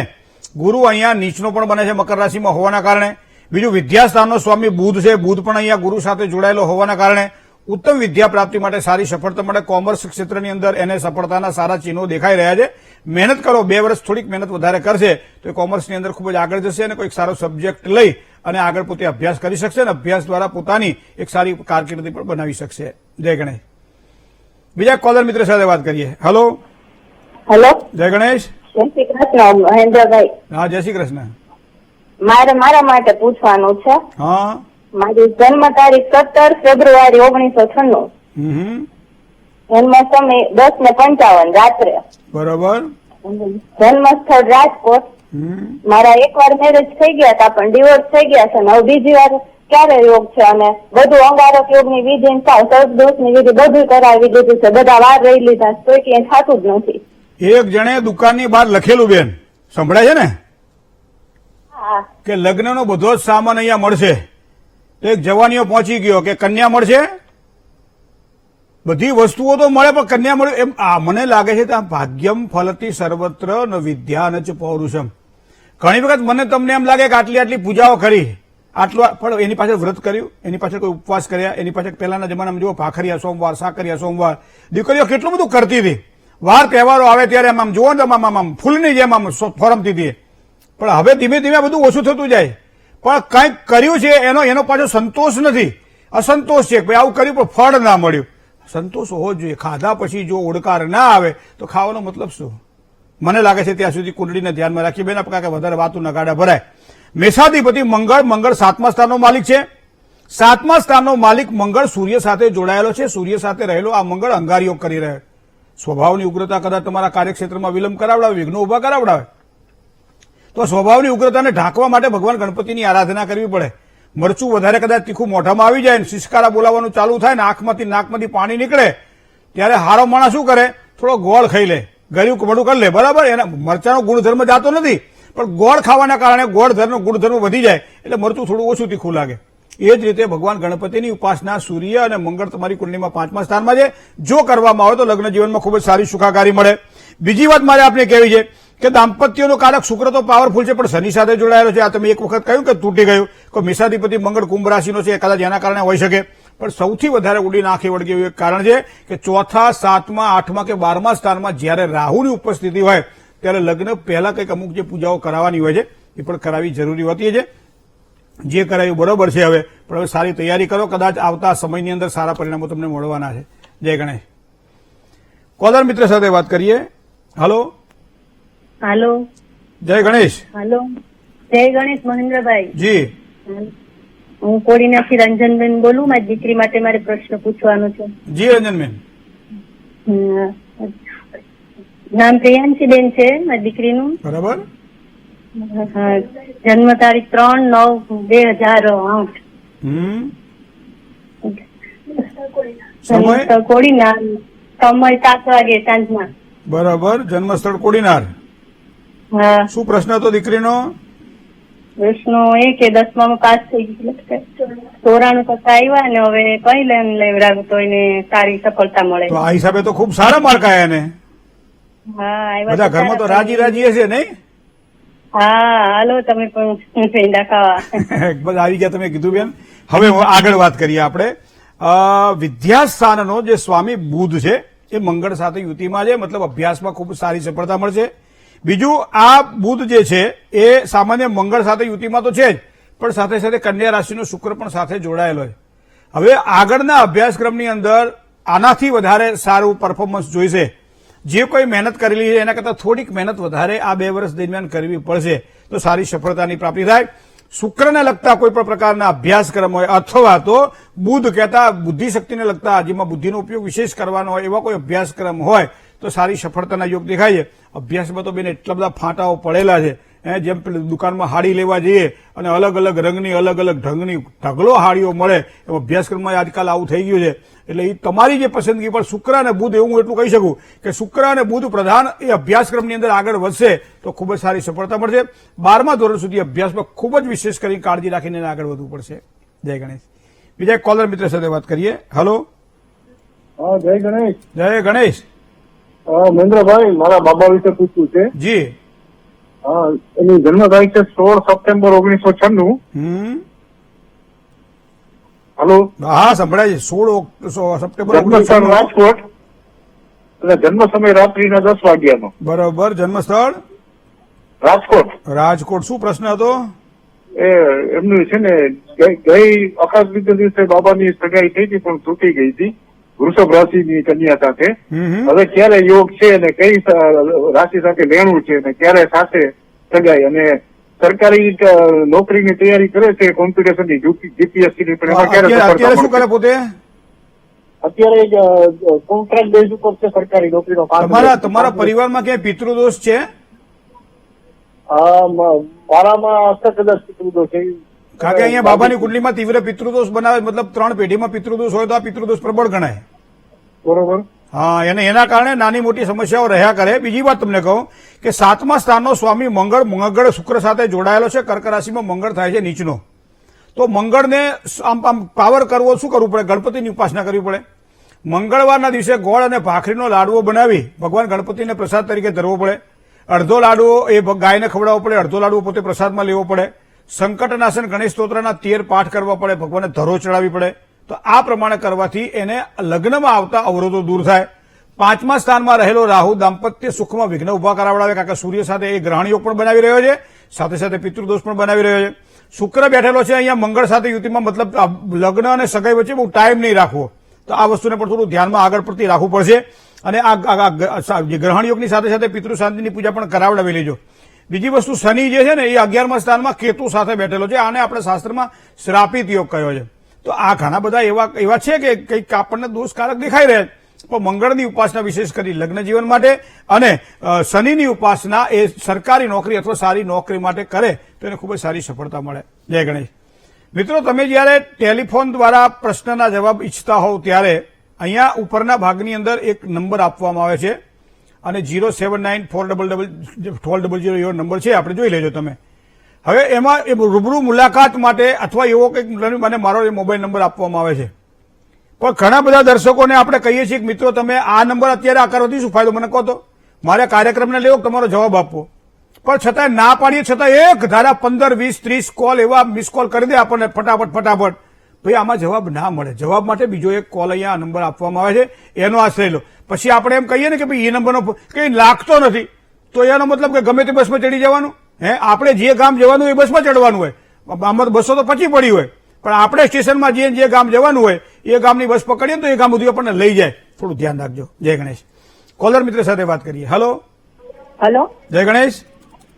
ગુરુ અહીંયા નીચનો પણ બને છે મકર રાશિમાં હોવાના કારણે. બીજું વિદ્યાસ્થાનનો સ્વામી બુધ છે, બુધ પણ અહીંયા ગુરુ સાથે જોડાયેલો હોવાના કારણે ઉત્તમ વિદ્યા પ્રાપ્તિ માટે સારી સફળતા મળે. કોમર્સ ક્ષેત્રની અંદર એને સફળતાના સારા ચિહ્નો દેખાઈ રહ્યા છે. મહેનત કરો, 2 વર્ષ થોડીક મહેનત વધારે કરશે તો એ કોમર્સની અંદર ખૂબ જ આગળ જશે અને કોઈક સારો સબ્જેક્ટ લઈ અને આગળ પોતે અભ્યાસ કરી શકશે અને અભ્યાસ દ્વારા પોતાની એક સારી કારકિર્દી પણ બનાવી શકશે. જય ગણેશ. બીજા કોલર મિત્ર સાથે વાત કરીએ. હલો. હેલો, જય ગણેશ. જય શ્રી કૃષ્ણ મહેન્દ્રભાઈ. હા, જય શ્રી કૃષ્ણ. મારે મારા માટે પૂછવાનું છે. હા. મારી જન્મ તારીખ 17 ફેબ્રુઆરી 1996. જન્મ સમય 10:55 રાત્રે. બરોબર. જન્મ સ્થળ રાજકોટ. મારા એકવાર મેરેજ થઈ ગયા હતા પણ ડિવોર્સ થઈ ગયા છે. હવે બીજી વાર ક્યારે યોગ છે અને બધું અંગારક યોગની વિધિ સર્પદોષની વિધિ બધું કરાવી દીધું છે. બધા વાર રહી લીધા તો ક્યાંય થતું જ નથી. એક જણે દુકાનની બહાર લખેલું બેન સંભળાય છે ને હા, કે લગ્નનો બધો જ સામાન અહીંયા મળશે. તો એક જવાનીઓ પહોંચી ગયો કે કન્યા મળશે, બધી વસ્તુઓ તો મળે પણ કન્યા મળે એમ. આ મને લાગે છે કે ભાગ્યમ ફલતી સર્વત્ર ન વિદ્યા ન ચ પૌરુષમ. ઘણી વખત મને તમને એમ લાગે કે આટલી આટલી પૂજાઓ કરી, આટલો પણ એની પાછળ વ્રત કર્યું, એની પાછળ કોઈ ઉપવાસ કર્યા, એની પાછળ પહેલાના જમાનામાં જુઓ ભાખરિયા સોમવાર, સાકરિયા સોમવાર, દીકરીઓ કેટલું બધું કરતી હતી. વાર તહેવારો આવે ત્યારે આમ જુઓ ને આમ ફૂલની જેમ આમ ફોરમતી હતી. પણ હવે ધીમે ધીમે બધું ઓછું થતું જાય. પણ કંઈક કર્યું છે એનો પાછો સંતોષ નથી, અસંતોષ છે. ભાઈ આવું કર્યું પણ ફળ ના મળ્યું. સંતોષ હોવો જોઈએ. ખાધા પછી જો ઓડકાર ના આવે તો ખાવાનો મતલબ શું? મને લાગે છે ત્યાં સુધી કુંડળીને ધ્યાનમાં રાખી બેન આપણા કે વધારે વાતું ના ગાડા ભરાય. મેષાધિપતિ મંગળ 7મા સ્થાનનો માલિક છે. 7મા સ્થાનનો માલિક મંગળ સૂર્ય સાથે જોડાયેલો છે. સૂર્ય સાથે રહેલો આ મંગળ અંગારયોગ કરી રહ્યો. સ્વભાવની ઉગ્રતા કદાચ તમારા કાર્યક્ષેત્રમાં વિલંબ કરાવડાવે, વિઘ્નો ઉભા કરાવડાવે, તો સ્વભાવની ઉગ્રતાને ઢાંકવા માટે ભગવાન ગણપતિની આરાધના કરવી પડે. મરચું વધારે કદાચ તીખું મોઢામાં આવી જાય, શિષ્કારા બોલાવવાનું ચાલુ થાય ને આંખમાંથી નાકમાંથી પાણી નીકળે, ત્યારે હારો માણસ શું કરે? થોડો ગોળ ખાઈ લે, ગળ્યું કબડું કરી લે. બરાબર, એના મરચાનો ગુણધર્મ જાતો નથી, પણ ગોળ ખાવાના કારણે ગોળધર્મનો ગુણધર્મ વધી જાય એટલે મરચું થોડું ઓછું તીખું લાગે. એ જ રીતે ભગવાન ગણપતિની ઉપાસના સૂર્ય અને મંગળ તમારી કુંડલીમાં 5મા સ્થાનમાં છે. જો કરવામાં આવે તો લગ્ન જીવનમાં ખૂબ જ સારી સુખાકારી મળે. બીજી વાત મારે આપને કહેવી છે કે દાંપત્યનું કારક શુક્ર તો પાવરફુલ છે પણ શનિ સાથે જોડાયેલો છે. આ તમે એક વખત કહ્યું કે તૂટી ગયું, કોઈ મેષાધિપતિ મંગળ કુંભ રાશિનો છે, કદાચ એના કારણે હોઈ શકે. પણ સૌથી વધારે ઉડી નાખી વળગે એવું એક કારણ છે કે 4થા, 7મા, 8મા કે 12મા સ્થાનમાં જ્યારે રાહુની ઉપસ્થિતિ હોય ત્યારે લગ્ન પહેલા કંઈક અમુક જે પૂજાઓ કરાવવાની હોય છે એ પણ કરાવી જરૂરી હોતી છે. જે કરાયું બરોબર છે હવે, પણ હવે સારી તૈયારી કરો. કદાચ આવતા સમયની અંદર સારા પરિણામો તમને મળવાના છે. જય ગણેશ. કોલર મિત્ર સાથે વાત કરીએ. હલો. હાલો. જય ગણેશ. હાલો, જય ગણેશ મહેન્દ્રભાઈ. જી. હું કોડીનાથી રંજનબેન બોલું. મારી દીકરી માટે મારે પ્રશ્ન પૂછવાનો છે. જી રંજનબેન. નામ પ્રિયાંશીબેન છે મારી દીકરીનું. બરાબર. જન્મ તારીખ 3/9/2008. સમય કોડીનાર, સમય 7 વાગે સાંજના. બરાબર. જન્મસ્થળ કોડીનાર. હા. શું પ્રશ્ન હતો દીકરીનો? પ્રશ્નો એ કે 10મામાં પાસ થઈ ગઈ, 94% આવ્યા અને હવે કઈ લેન લેવડાવું તો એને સારી સફળતા મળે. તો આ હિસાબે તો ખૂબ સારા માર્ક આવ્યા ને. હા, આવ્યા. બધા ઘરમાં તો રાજી રાજી હશે નહીં? હા, હાલો તમે પણ પેંડા ખાવા. બસ આવી ગયા તમે કીધું બેન. હવે આગળ વાત કરીએ આપણે. વિદ્યાસ્થાનનો જે સ્વામી બુધ છે એ મંગળ સાથે યુતિમાં છે, મતલબ અભ્યાસમાં ખૂબ સારી સફળતા મળશે. બીજું આ બુધ જે છે એ સામાન્ય મંગળ સાથે યુતિમાં તો છે જ, પણ સાથે સાથે કન્યા રાશિનો શુક્ર પણ સાથે જોડાયેલો છે. હવે આગળના અભ્યાસક્રમની અંદર આનાથી વધારે સારું પરફોર્મન્સ જોઈશે. જે કોઈ મહેનત કરેલી છે એના કરતાં થોડીક મહેનત વધારે આ 2 વર્ષ દરમિયાન કરવી પડશે તો સારી સફળતાની પ્રાપ્તિ થાય. શુક્રને લગતા કોઈ પણ પ્રકારના અભ્યાસક્રમ હોય અથવા તો બુધ કહેતા બુદ્ધિશક્તિને લગતા જેમાં બુદ્ધિનો ઉપયોગ વિશેષ કરવાનો હોય એવા કોઈ અભ્યાસક્રમ હોય તો સારી સફળતાના યોગ દેખાય છે. અભ્યાસમાં તો બેન એટલા બધા ફાંટાઓ પડેલા છે જેમ પેલી દુકાનમાં હાડી લેવા જઈએ અને અલગ અલગ રંગની અલગ અલગ ઢંગની ઢગલો હાડીઓ મળે એમ અભ્યાસક્રમમાં આજકાલ આવું થઈ ગયું છે. એટલે એ તમારી જે પસંદગી પણ શુક્ર અને બુધ એવું હું એટલું કહી શકું કે શુક્ર અને બુધ પ્રધાન એ અભ્યાસક્રમની અંદર આગળ વધશે તો ખૂબ જ સારી સફળતા મળશે. 12મા ધોરણ સુધી અભ્યાસમાં ખૂબ જ વિશેષ કરી કાળજી રાખીને આગળ વધવું પડશે. જય ગણેશ. બીજા એક કોલર મિત્ર સાથે વાત કરીએ. હલો. હા, જય ગણેશ. જય ગણેશ. મહેન્દ્રભાઈ, મારા બાબા વિશે પૂછવું છે. જી. હા, એની જન્મ તારીખ છે 16 સપ્ટેમ્બર 1996. હલો. હા, સંભળાય છે. 16 સપ્ટેમ્બર જન્મસ્થળ રાજકોટ અને જન્મ સમય રાત્રિના 10 વાગ્યાનો. બરોબર. જન્મસ્થળ રાજકોટ. રાજકોટ. શું પ્રશ્ન હતો? એ એમનું છે ને ગઈ અખાત્રીજના દિવસે બાબાની સગાઈ થઈ હતી પણ તૂટી ગઈ હતી વૃષભ રાશિની કન્યા સાથે. હવે ક્યારે યોગ છે અને કઈ રાશિ સાથે લેણું છે અને ક્યારે સાથે સગાઈ, અને સરકારી નોકરીની તૈયારી કરે છે કોમ્પિટિશનની જીપીએસસી ની, પણ એમાં ક્યારે અત્યારે શું કરે પોતે? અત્યારે કોન્ટ્રાક્ટ બેઝ ઉપર છે સરકારી નોકરીનો. તમારા પરિવારમાં ક્યાંય પિતૃદોષ છે? મારામાં કદાચ પિતૃદોષ છે. કારણ કે અહીંયા બાબાની કુંડલીમાં તીવ્ર પિતૃદોષ બનાવે, મતલબ 3 પેઢીમાં પિતૃદોષ હોય તો આ પિતૃદોષ પ્રબળ ગણાય. બરોબર. હા, એના કારણે નાની મોટી સમસ્યાઓ રહ્યા કરે. બીજી વાત તમને કહું કે 7મા સ્થાનનો સ્વામી મંગળ શુક્ર સાથે જોડાયેલો છે. કર્ક રાશિમાં મંગળ થાય છે નીચનો. તો મંગળને આમ પાવર કરવો શું કરવું પડે? ગણપતિની ઉપાસના કરવી પડે. મંગળવારના દિવસે ગોળ અને ભાખરીનો લાડવો બનાવી ભગવાન ગણપતિને પ્રસાદ તરીકે ધરવો પડે. અડધો લાડવો એ ગાયને ખવડાવવો પડે, અડધો લાડવો પોતે પ્રસાદમાં લેવો પડે. સંકટનાશન ગણેશ સ્તોત્રના 13 પાઠ કરવા પડે, ભગવાનને ધરો ચડાવવી પડે. તો આ પ્રમાણે કરવાથી એને લગ્નમાં આવતા અવરોધો દૂર થાય. 5મા સ્થાનમાં રહેલો રાહુ દાંપત્ય સુખમાં વિઘ્ન ઉભા કરાવડાવે, કારણ કે સૂર્ય સાથે એ ગ્રહણયોગ પણ બનાવી રહ્યો છે, સાથે સાથે પિતૃદોષ પણ બનાવી રહ્યો છે. શુક્ર બેઠેલો છે અહીંયા મંગળ સાથે યુતિમાં, મતલબ લગ્ન અને સગાઈ વચ્ચે બહુ ટાઈમ નહીં રાખવો. તો આ વસ્તુને પણ થોડું ધ્યાનમાં આગળ પડતી રાખવું પડશે. અને આ ગ્રહણયોગની સાથે સાથે પિતૃ શાંતિની પૂજા પણ કરાવડાવી લેજો. બીજી વસ્તુ, શનિ જે છે ને એ 11મા સ્થાનમાં કેતુ સાથે બેઠેલો છે. આને આપણે શાસ્ત્રમાં શ્રાપિત યોગ કહ્યો છે. તો આ ઘણા બધા એવા છે કે કંઈક આપણને દોષકારક દેખાઈ રહ્યા છે. પણ મંગળની ઉપાસના વિશેષ કરી લગ્ન જીવન માટે અને શનિની ઉપાસના એ સરકારી નોકરી અથવા સારી નોકરી માટે કરે તો એને ખૂબ જ સારી સફળતા મળે. જય ગણેશ. મિત્રો, તમે જ્યારે ટેલિફોન દ્વારા પ્રશ્નના જવાબ ઈચ્છતા હોવ ત્યારે અહીંયા ઉપરના ભાગની અંદર એક નંબર આપવામાં આવે છે અને 0794000 નંબર છે, આપણે જોઈ લેજો તમે. હવે એમાં એ રૂબરૂ મુલાકાત માટે અથવા એવો કંઈક મને મારો મોબાઈલ નંબર આપવામાં આવે છે. પણ ઘણા બધા દર્શકોને આપણે કહીએ છીએ કે મિત્રો તમે આ નંબર અત્યારે આ કરવાથી શું ફાયદો મને કહો તો, મારે કાર્યક્રમને લેવો તમારો જવાબ આપવો. પણ છતાંય ના પાડીએ છતાં એક ધારા 15, 20, 30 કોલ એવા મિસ કોલ કરી દે આપણને ફટાફટ. ભાઈ આમાં જવાબ ના મળે. જવાબ માટે બીજો એક કોલ અહીંયા નંબર આપવામાં આવે છે, એનો આશ્રય લો. પછી આપણે એમ કહીએ ને કે ભાઈ એ નંબરનો કંઈ લાગતો નથી તો એનો મતલબ કે ગમે તે બસમાં ચડી જવાનું. આપણે જે ગામ જવાનું હોય એ બસમાં ચડવાનું હોય. આમાં બસો તો પછી પડી હોય, પણ આપણે સ્ટેશનમાં જે ગામ જવાનું હોય એ ગામની બસ પકડીએ તો એ ગામ બધું આપણને લઈ જાય. થોડું ધ્યાન રાખજો. જય ગણેશ. કોલર મિત્ર સાથે વાત કરીએ. હલો. હેલો. જય ગણેશ.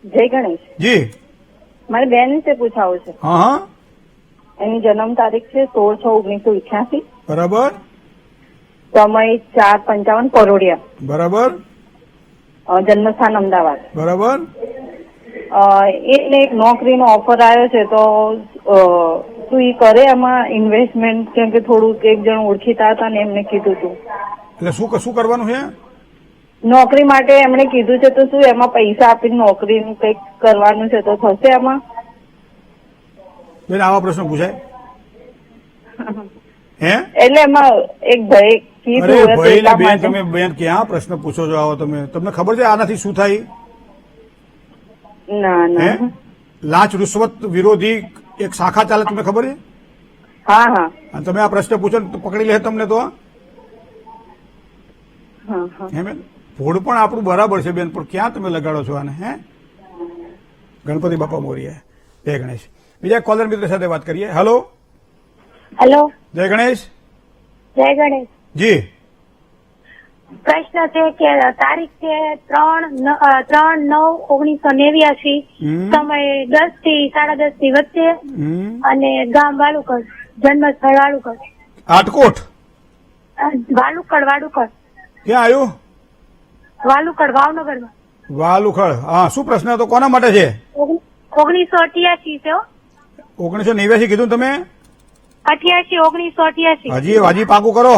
જય ગણેશ. જી. મારે બેન વિશે પૂછાવું છે. હા. એની જન્મ તારીખ છે 16/6/1988. બરાબર. સમય 4:55 કરોડિયા. બરાબર. જન્મસ્થાન અમદાવાદ. બરાબર. એને એક નોકરીનો ઓફર આવ્યો છે તો શું એ કરે એમાં ઇન્વેસ્ટમેન્ટ? કેમ કે થોડુંક એક જણ ઓળખીતા હતા ને એમને કીધું હતું. એટલે શું કરવાનું છે? નોકરી માટે એમણે કીધું છે તો શું એમાં પૈસા આપીને નોકરીનું કંઈક કરવાનું છે તો થશે એમાં? બેન, આવા પ્રશ્ન પૂછાય? હે? એટલે એમાં એક ભાઈ કીધું. અરે ભાઈને બેન, તમે બેન ક્યાં પ્રશ્ન પૂછો છો? આવો તમને ખબર છે આનાથી શું થાય? ના. લાંચ રૂશ્વત વિરોધી એક શાખા ચાલે, તમને ખબર છે? હા. અને તમે આ પ્રશ્ન પૂછો તો પકડી લે તમને તો. હે બેન, ભોળ પણ આપણું બરાબર છે બેન, પણ ક્યાં તમે લગાડો છો આને? હે, ગણપતિ બાપા મોર્યા. જય ગણેશ. બીજા કોલર મિત્ર સાથે વાત કરીએ. હેલો. હેલો. જય ગણેશ. જય ગણેશ. જી. પ્રશ્ન છે કે તારીખ છે 3/9/1989, સમય 10 થી 10:30 ની વચ્ચે, અને ગામ વાલુકડ, જન્મ સ્થળ વાલુકડ. આટકોટ. વાલુકડ. ક્યાં આવ્યું? વાલુકડ, ભાવનગરમાં. વાલુખળ, હા, શું પ્રશ્ન હતો, કોના માટે છે? 1988 છે હો. 1989 કીધું તમે? 1988. હજી પાકું કરો.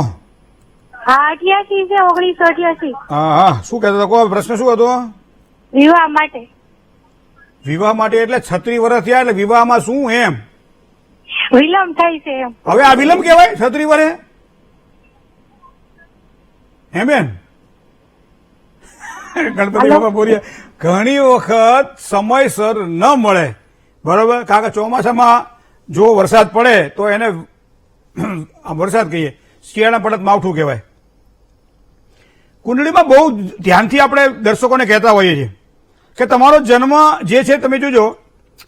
હા 88 છે 1988. હા, શું કહેતો હતો? પ્રશ્ન શું હતો? વિવાહ માટે. વિવાહ માટે એટલે 36 વર્ષ થયા એટલે વિવાહમાં શું એમ? વિલંબ થાય છે એમ. હવે આ વિલંબ કહેવાય 36 વર્ષે? હે બેન? ગણપતિ બાપા બોલ્યા ઘણી વખત સમયસર ન મળે, બરોબર? કારણ કે ચોમાસામાં જો વરસાદ પડે તો એને વરસાદ કહીએ, શિયાળા પડત માવઠું કહેવાય. કુંડળીમાં બહુ ધ્યાનથી આપણે દર્શકોને કહેતા હોઈએ છીએ કે તમારો જન્મ જે છે તમે જોજો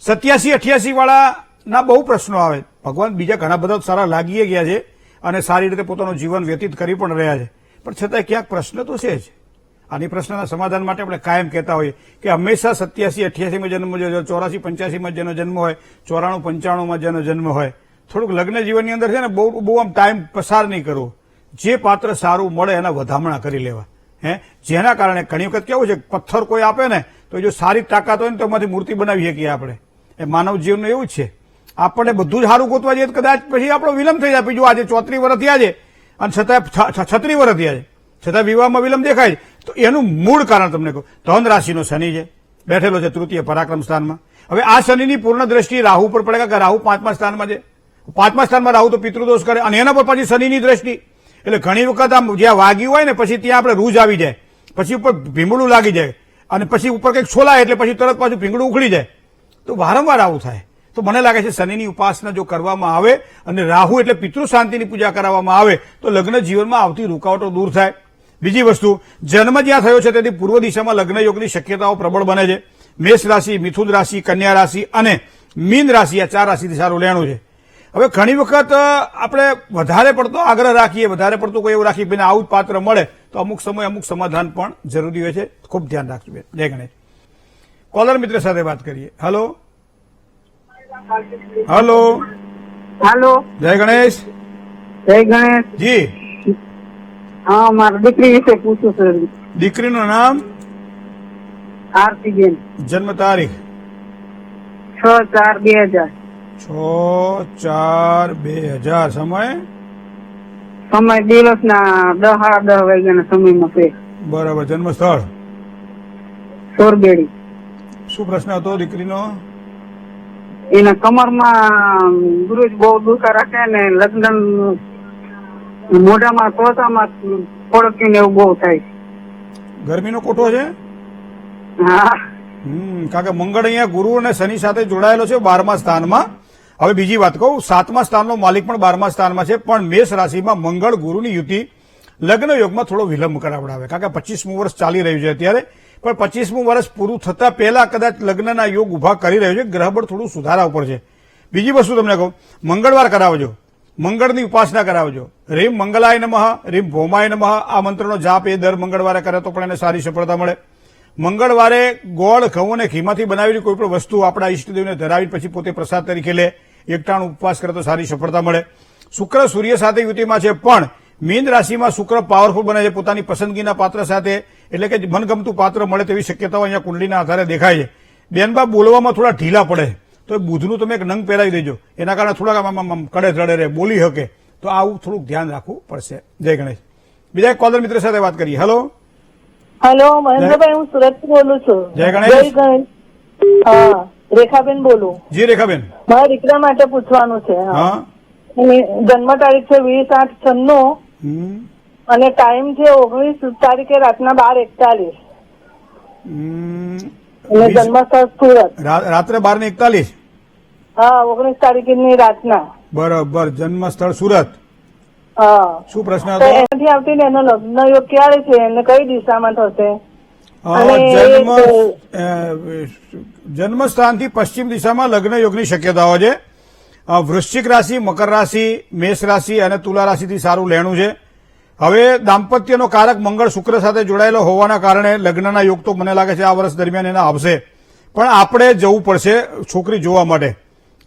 87-88 વાળાના બહુ પ્રશ્નો આવે. ભગવાન બીજા ઘણા બધા સારા લાગી ગયા છે અને સારી રીતે પોતાનું જીવન વ્યતીત કરી પણ રહ્યા છે, પણ છતાંય ક્યાંક પ્રશ્ન તો છે જ. આની પ્રશ્નના સમાધાન માટે આપણે કાયમ કહેતા હોઈએ કે હંમેશા 87-88માં જન્મ હોય, 84-85માં જેનો જન્મ હોય, 94-95માં જેનો જન્મ હોય, થોડુંક લગ્ન જીવનની અંદર છે ને બહુ આમ ટાઈમ પસાર નહીં કરવો. જે પાત્ર સારું મળે એના વધામણા કરી લેવા. જેના કારણે ઘણી વખત કેવું છે, પથ્થર કોઈ આપે ને તો જો સારી તાકાત હોય ને તો એમાંથી મૂર્તિ બનાવી શકીએ આપણે. એ માનવ જીવનનું એવું જ છે. આપણને બધું જ સારું ગોતવા જઈએ કદાચ પછી આપણો વિલંબ થઈ જાય. જો આજે 34 વર્ષ થયા છે અને છતાં 36 વર્ષ થયા છે, છતાં વિવાહમાં વિલંબ દેખાય છે, તો એનું મૂળ કારણ તમને કહું, ધન રાશિનો શનિ છે, બેઠેલો છે તૃતીય પરાક્રમ સ્થાનમાં. હવે આ શનિની પૂર્ણ દ્રષ્ટિ રાહુ પર પડે કે રાહુ 5મા સ્થાનમાં છે. 5મા સ્થાનમાં રાહુ તો પિતૃદોષ કરે અને એના પર પાછી શનિની દ્રષ્ટિ. એટલે ઘણી વખત આમ જ્યાં વાગ્યું હોય ને પછી ત્યાં આપણે રૂજ આવી જાય, પછી ઉપર ભીંગડું લાગી જાય અને પછી ઉપર કંઈક છોલાય એટલે પછી તરત પાછું ભીંગડું ઉખડી જાય. તો વારંવાર આવું થાય. તો મને લાગે છે શનિની ઉપાસના જો કરવામાં આવે અને રાહુ એટલે પિતૃ શાંતિની પૂજા કરવામાં આવે તો લગ્ન જીવનમાં આવતી રૂકાવટો દૂર થાય. બીજી વસ્તુ, જન્મ જ્યાં થયો છે તેથી પૂર્વ દિશામાં લગ્ન યોગની શક્યતાઓ પ્રબળ બને છે. મેષ રાશિ, મિથુન રાશિ, કન્યા રાશિ અને મીન રાશિ, આ 4 રાશિથી સારું લેણું છે. હવે ઘણી વખત આપણે વધારે પડતો આગ્રહ રાખીએ, વધારે પડતું કોઈ એવું રાખીએ આવું જ પાત્ર મળે તો અમુક સમય અમુક સમાધાન પણ જરૂરી હોય છે. ખૂબ ધ્યાન રાખજો. જય ગણેશ. કોલર મિત્ર સાથે વાત કરીએ. હલો હલો હાલો, જય ગણેશ. જય ગણેશ. જી, હા, મારા દીકરી વિશે પૂછું છું. દીકરીનું નામ, આરતીબેન, જન્મ તારીખ? 6/4/2000. 6/4/2000. સમય? સમય દિવસના 10-10 વાગ્યાના સમયમાં છે. બરાબર. જન્મ સ્થળ? સોરબેડી. શું પ્રશ્ન હતો દીકરીનો? એના કમરમાં ગુરુજ બહુ દુખા રાખે ને લગ્ન મોઢામાં ત્વચામાં ફોડકીને એવું બહુ થાય. ગરમીનો કોઠો છે? હા, કારણ કે મંગળ અહીંયા ગુરુ અને શનિ સાથે જોડાયેલો છે 12મા સ્થાનમાં. હવે બીજી વાત કહું, 7મા સ્થાનનો માલિક પણ 12મા સ્થાનમાં છે, પણ મેષ રાશિમાં મંગળ ગુરુની યુતિ લગ્ન યોગમાં થોડો વિલંબ કરાવડાવે. કારણ કે 25મું વર્ષ ચાલી રહ્યું છે અત્યારે, પણ 25મું વર્ષ પૂરું થતા પહેલા કદાચ લગ્નના યોગ ઉભા કરી રહ્યો છે. ગ્રહબળ થોડું સુધારા ઉપર છે. બીજી વસ્તુ તમને કહું, મંગળવાર કરાવજો, મંગળની ઉપાસના કરાવજો. રીમ મંગલાય નમઃ, રીમ ભૌમાય નમઃ, આ મંત્રનો જાપ એ દર મંગળવારે કરે તો પણ એને સારી સફળતા મળે. મંગળવારે ગોળ, ઘઉં અને ઘીમાંથી બનાવેલી કોઈ પણ વસ્તુ આપણા ઈષ્ટદેવને ધરાવી પછી પોતે પ્રસાદ તરીકે લે, એકટાણું ઉપવાસ કરે તો સારી સફળતા મળે. શુક્ર સૂર્ય સાથે યુતિમાં છે, પણ મીન રાશિમાં શુક્ર પાવરફુલ બને છે પોતાની પસંદગીના પાત્ર સાથે, એટલે કે મનગમતું પાત્ર મળે તેવી શક્યતાઓ અહીંયા કુંડલીના આધારે દેખાય છે. બેનબા બોલવામાં થોડા ઢીલા પડે તો બુધનું તમે એક નંગ પહેરાવી દેજો, એના કારણે થોડાક કડે ધડે રહે, બોલી શકે. તો આવું થોડુંક ધ્યાન રાખવું પડશે. જય ગણેશ. બીજા એક કોલર મિત્ર સાથે વાત કરીએ. હલો હેલો, મહેન્દ્રભાઈ, હું સુરતથી બોલું છું. જય ગણેશ. હા, રેખાબેન બોલું. જી રેખાબેન. મારા દીકરા માટે પૂછવાનું છે. હા, એની જન્મ તારીખ છે 20/8/96 અને ટાઈમ છે 19 તારીખે રાતના 12:41 અને જન્મ સ્થળ સુરત. રાત્રે 12:41? હા, 19 તારીખની રાતના. બરાબર. જન્મ સ્થળ સુરત. હા. શું પ્રશ્ન તો હતો? એનાથી આવતી ને એનો લગ્ન યોગ ક્યારે છે અને કઈ દિશામાં થશે? જન્મ સ્થાનથી પશ્ચિમ દિશામાં લગ્ન યોગની શક્યતાઓ છે. વૃશ્ચિક રાશિ, મકર રાશિ, મેષ રાશિ અને તુલા રાશિથી સારું લેણું છે. હવે દાંપત્યનો કારક મંગળ શુક્ર સાથે જોડાયેલો હોવાના કારણે લગ્નના યોગ તો મને લાગે છે આ વર્ષ દરમિયાન એના આવશે, પણ આપણે જવું પડશે છોકરી જોવા માટે.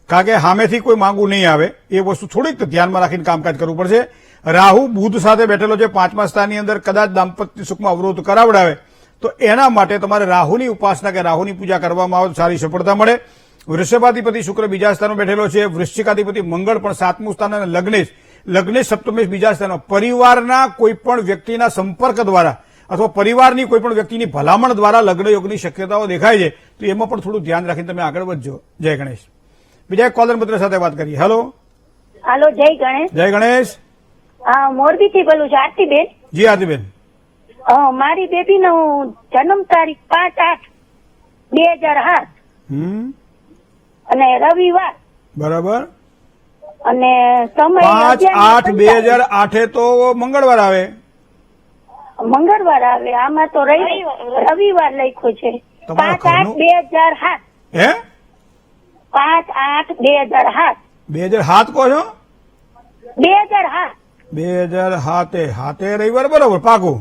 કારણ કે સામેથી કોઈ માંગવું નહીં આવે, એ વસ્તુ થોડીક ધ્યાનમાં રાખીને કામકાજ કરવું પડશે. રાહુ બુધ સાથે બેઠેલો છે 5મા સ્થાનની અંદર, કદાચ દાંપત્ય સુખમાં અવરોધ કરાવડાવે તો એના માટે તમારે રાહુની ઉપાસના કે રાહુની પૂજા કરવામાં આવે તો સારી સફળતા મળે. વૃષભાધિપતિ શુક્ર બીજા સ્થાનમાં બેઠેલો છે. વૃશ્ચિકાધિપતિ મંગળ પણ 7મું સ્થાન અને લગ્નેશ સપ્તમેશ બીજા સ્થાનમાં. પરિવારના કોઈ પણ વ્યક્તિના સંપર્ક દ્વારા અથવા પરિવારની કોઈ પણ વ્યક્તિની ભલામણ દ્વારા લગ્ન યોગની શક્યતાઓ દેખાય છે, તો એમાં પણ થોડું ધ્યાન રાખીને તમે આગળ વધજો. જય ગણેશ. બીજા એક કોલર મિત્ર સાથે વાત કરીએ. હેલો. હાલો, જય ગણેશ. જય ગણેશ. હા, મોરબી થી બોલું છું, આરતીબેન. જી આરતીબેન. મારી બેબી નો જન્મ તારીખ 5/8/2007 અને રવિવાર. બરાબર. અને સમય 5/8/2008 તો મંગળવાર આવે. મંગળવાર આવે. આમાં તો રવિવાર લખ્યો છે. તમારા 5/8/2007. હે 5/8/2007. 2007 કહો છો? 2007. 2007 હાથે રવિવાર બરોબર પાકું.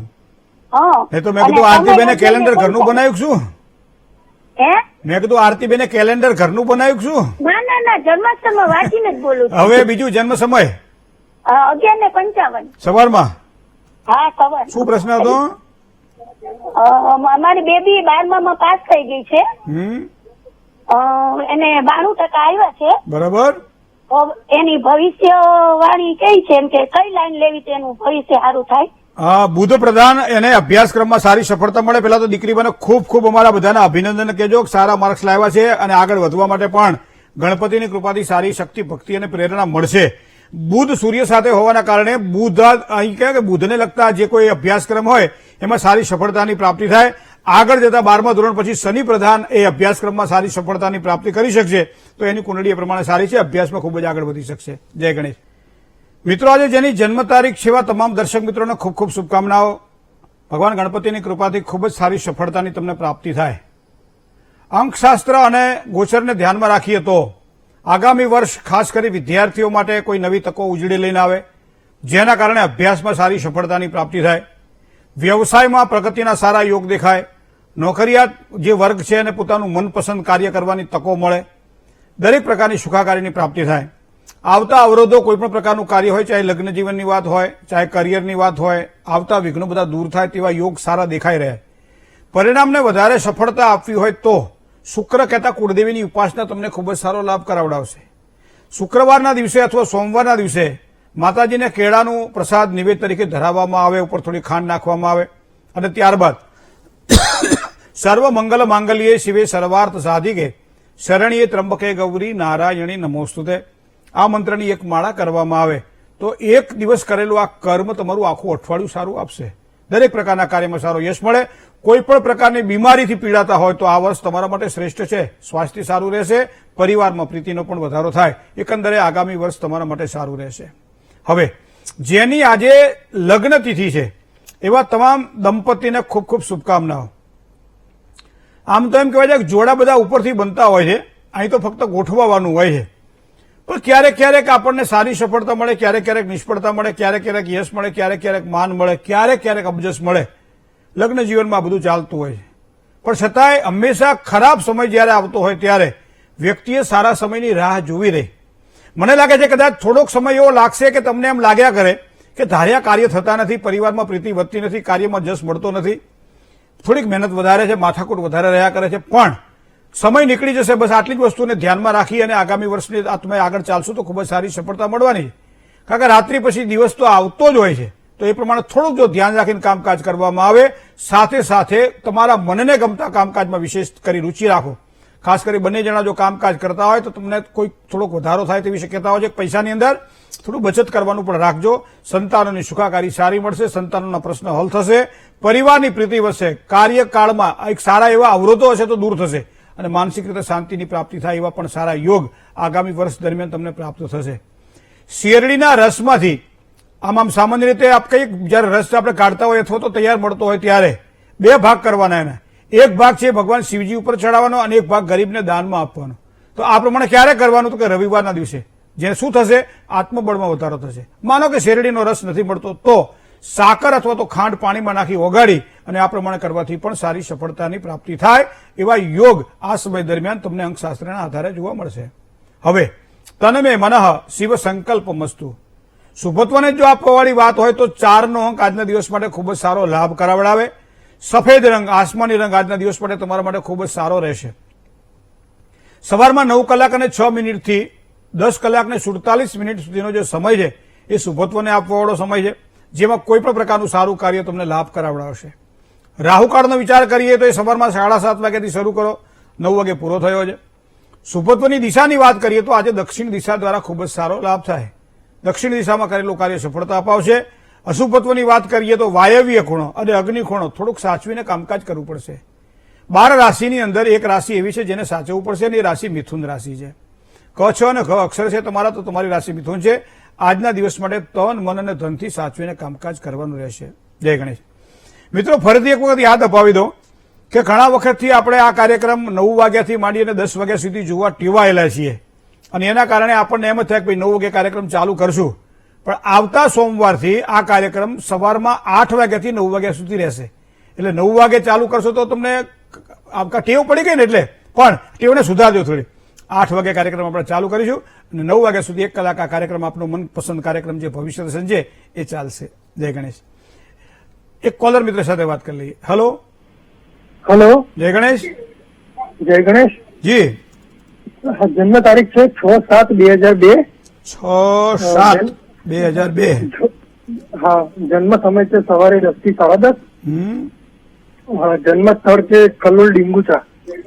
હા. એ તો મેં કીધું આરતીબેને કેલેન્ડર ઘરનું બનાવ્યું છું. હે? મેં કીધું આરતીબેને કેલેન્ડર ઘરનું બનાવ્યું છું. ના જન્માષ્ટમી વાંચીને જ બોલું છું. હવે બીજું જન્મ સમય 11:55. સવારમાં. હા, સવાર. શું પ્રશ્ન હતો? અમારી બેબી 12માં પાસ થઈ ગઈ છે. એને 92% આવ્યા છે. બરાબર. તો એની ભવિષ્યવાણી કઈ છે એમ કે કઈ લાઈન લેવી તેનું ભવિષ્ય સારું થાય? બુધ પ્રધાન એને અભ્યાસક્રમમાં સારી સફળતા મળે. પેલા તો દીકરી મને ખૂબ અમારા બધાના અભિનંદન કહેજો. સારા માર્ક્સ લાવ્યા છે અને આગળ વધવા માટે પણ ગણપતિની કૃપાથી સારી શક્તિ, ભક્તિ અને પ્રેરણા મળશે. બુધ સૂર્ય સાથે હોવાના કારણે બુધ અહીં કહે કે બુધને લગતા જે કોઈ અભ્યાસક્રમ હોય એમાં સારી સફળતાની પ્રાપ્તિ થાય. આગળ જતા 12મા ધોરણ પછી શનિ પ્રધાન એ અભ્યાસક્રમમાં સારી સફળતાની પ્રાપ્તિ કરી શકશે. તો એની કુંડળી એ પ્રમાણે સારી છે. અભ્યાસમાં ખૂબ જ આગળ વધી શકશે. જય ગણેશ. મિત્રો, આજે જેની જન્મ તારીખ છે એવા તમામ દર્શક મિત્રોને ખૂબ શુભકામનાઓ. ભગવાન ગણપતિની કૃપાથી ખૂબ જ સારી સફળતાની તમને પ્રાપ્તિ થાય. અંકશાસ્ત્ર અને ગોચરને ધ્યાનમાં રાખીએ તો આગામી વર્ષ ખાસ કરી વિદ્યાર્થીઓ માટે કોઈ નવી તકો ઉજળી લઈને આવે, જેના કારણે અભ્યાસમાં સારી સફળતાની પ્રાપ્તિ થાય. વ્યવસાયમાં પ્રગતિના સારા યોગ દેખાય. નોકરિયાત જે વર્ગ છે એને પોતાનું મનપસંદ કાર્ય કરવાની તકો મળે. દરેક પ્રકારની સુખાકારીની પ્રાપ્તિ થાય. આવતા અવરોધો કોઈપણ પ્રકારનું કાર્ય હોય, ચાહે લગ્ન જીવનની વાત હોય, ચાહે કરિયરની વાત હોય, આવતા વિઘ્નો બધા દૂર થાય તેવા યોગ સારા દેખાઈ રહ્યા. પરિણામને વધારે સફળતા આપવી હોય તો શુક્ર કહેતા કુળદેવીની ઉપાસના તમને ખૂબ જ સારો લાભ કરાવડાવશે. શુક્રવારના દિવસે અથવા સોમવારના દિવસે માતાજીને કેળાનું પ્રસાદ નિવેદ તરીકે ધરાવવામાં આવે, ઉપર થોડી ખાંડ નાખવામાં આવે અને ત્યારબાદ સર્વ મંગલ માંગલ્યે શિવે સર્વાર્થ સાધિકે શરણ્યે ત્રંબકે ગૌરી નારાયણી નમોસ્તુતે આ મંત્રની એક માળા કરવામાં આવે તો એક દિવસ કરેલું આ કર્મ તમારું આખું અઠવાડિયું સારું આપશે. દરેક પ્રકારના કાર્યમાં સારો યશ મળે. કોઈ પણ પ્રકારની બીમારીથી પીડાતા હોય તો આ વર્ષ તમારા માટે શ્રેષ્ઠ છે. સ્વાસ્થ્ય સારું રહેશે. પરિવારમાં પ્રીતિનો પણ વધારો થાય. એકંદરે આગામી વર્ષ તમારા માટે સારું રહેશે. હવે જેની આજે લગ્ન તિથિ છે એવા તમામ દંપતીને ખૂબ શુભકામનાઓ. આમ તો એમ કહેવાય છે કે જોડા બધા ઉપરથી બનતા હોય છે, અહીં તો ફક્ત ગોઠવવાનું હોય છે. પણ ક્યારેક આપણને સારી સફળતા મળે, ક્યારેક નિષ્ફળતા મળે, ક્યારેક યશ મળે, ક્યારેક માન મળે, ક્યારેક અબજસ મળે. લગ્ન જીવનમાં બધું ચાલતું હોય છે. પણ છતાંય હંમેશા ખરાબ સમય જ્યારે આવતો હોય ત્યારે વ્યક્તિએ સારા સમયની રાહ જોવી રહી. મને લાગે છે કદાચ થોડોક સમય એવો લાગશે કે તમને એમ લાગ્યા કરે કે ધાર્યા કાર્ય થતા નથી, પરિવારમાં પ્રીતિ વધતી નથી, કાર્યમાં જશ મળતો નથી, થોડીક મહેનત વધારે છે, માથાકૂટ વધારે રહ્યા કરે છે, પણ સમય નીકળી જશે. બસ આટલી જ વસ્તુને ધ્યાનમાં રાખી અને આગામી વર્ષની તમે આગળ ચાલશો તો ખૂબ જ સારી સફળતા મળવાની છે. કારણ કે રાત્રિ પછી દિવસ તો આવતો જ હોય છે. તો એ પ્રમાણે થોડુંક જો ધ્યાન રાખીને કામકાજ કરવામાં આવે, સાથે તમારા મનને ગમતા કામકાજમાં વિશેષ કરી રુચિ રાખો. ખાસ કરી બંને જણા જો કામકાજ કરતા હોય તો તમને કોઈ થોડોક વધારો થાય તેવી શક્યતાઓ છે. પૈસાની અંદર થોડું બચત કરવાનું પણ રાખજો. સંતાનોની સુખાકારી સારી મળશે. સંતાનોના પ્રશ્ન હલ થશે. પરિવારની પ્રીતિ વધશે. કાર્યકાળમાં એક સારા એવા અવરોધો હશે તો દૂર થશે અને માનસિક રીતે શાંતિની પ્રાપ્તિ થાય એવા પણ સારા યોગ આગામી વર્ષ દરમિયાન તમને પ્રાપ્ત થશે. શેરડીના રસમાંથી આમ સામાન્ય રીતે આપ કઈ જયારે રસ આપણે કાઢતા હોય અથવા તો તૈયાર મળતો હોય ત્યારે બે ભાગ કરવાના એના. એક ભાગ છે ભગવાન શિવજી ઉપર ચડાવવાનો અને એક ભાગ ગરીબને દાનમાં આપવાનો. તો આ પ્રમાણે ક્યારે કરવાનું? તો કે રવિવારના દિવસે. જે શું થશે? આત્મબળમાં વધારો થશે. માનો કે શેરડીનો રસ નથી મળતો તો સાકર અથવા તો ખાંડ પાણીમાં નાખી ઓગાળી અને આ પ્રમાણે કરવાથી પણ સારી સફળતાની પ્રાપ્તિ થાય એવા યોગ આ સમય દરમિયાન તમને અંકશાસ્ત્રના આધારે જોવા મળશે. હવે તનમે મનઃ શિવ સંકલ્પ મસ્તુ. શુભત્વને જો આપવાવાળી વાત હોય તો 4નો અંક આજના દિવસ માટે ખૂબ જ સારો લાભ કરાવડાવે. સફેદ રંગ, આસમાની રંગ આજના દિવસ માટે તમારા માટે ખૂબ જ સારો રહેશે. સવારમાં 9 કલાક અને 6 મિનિટથી 10 કલાક ને 47 મિનિટ સુધીનો જે સમય છે એ શુભત્વને આપવાવાળો સમય છે, જેમાં કોઈ પણ પ્રકારનું સારું કાર્ય તમને લાભ કરાવડાવશે. રાહુકાળનો વિચાર કરીએ તો એ સવારમાં 7:30 વાગ્યાથી શરૂ કરો, 9 વાગે પૂરો થયો છે. શુભત્વની દિશાની વાત કરીએ તો આજે દક્ષિણ દિશા દ્વારા ખૂબ જ સારો લાભ થાય. દક્ષિણ દિશામાં કરેલું કાર્ય સફળતા અપાવશે. અશુભત્વની વાત કરીએ તો વાયવ્ય ખૂણો અને અગ્નિ ખૂણો થોડુંક સાચવીને કામકાજ કરવું પડશે. 12 રાશિની અંદર એક રાશિ એવી છે જેને સાચવવું પડશે અને એ રાશિ મિથુન રાશિ છે. ક, છ અને ઘ અક્ષર છે તમારા, તો તમારી રાશિ મિથુન છે. આજના દિવસ માટે તન, મન અને ધનથી સાચવીને કામકાજ કરવાનું રહેશે. જય ગણેશ. મિત્રો, ફરીથી એક વખત યાદ અપાવી દો કે ઘણા વખતથી આપણે આ કાર્યક્રમ 9 વાગ્યાથી માંડી અને 10 વાગ્યા સુધી જોવા ટેવાયેલા છીએ અને એના કારણે આપણને એમ જ થાય કે ભાઈ 9 વાગે કાર્યક્રમ ચાલુ કરશું, પણ આવતા સોમવારથી આ કાર્યક્રમ સવારમાં 8 વાગ્યાથી 9 વાગ્યા સુધી રહેશે. એટલે 9 વાગે ચાલુ કરશો તો તમને ટેવ પડી ગઈ ને, એટલે પણ ટેવને સુધારજો થોડી. 8 વાગે કાર્યક્રમ આપણે ચાલુ કરીશું અને 9 વાગ્યા સુધી 1 કલાક આ કાર્યક્રમ આપણો મનપસંદ કાર્યક્રમ જે ભવિષ્ય દર્શન છે એ ચાલશે. જય ગણેશ. એક કોલર મિત્ર સાથે વાત કરી લઈએ. હેલો. હેલો. જય ગણેશ. જય ગણેશ. જી. જન્મ તારીખ છે 6/7/2002. 6/7/2002. હા, જન્મ સમય છે સવારે 10 થી 10:30. જન્મ સ્થળ છે કલોલ ડીંગુચા.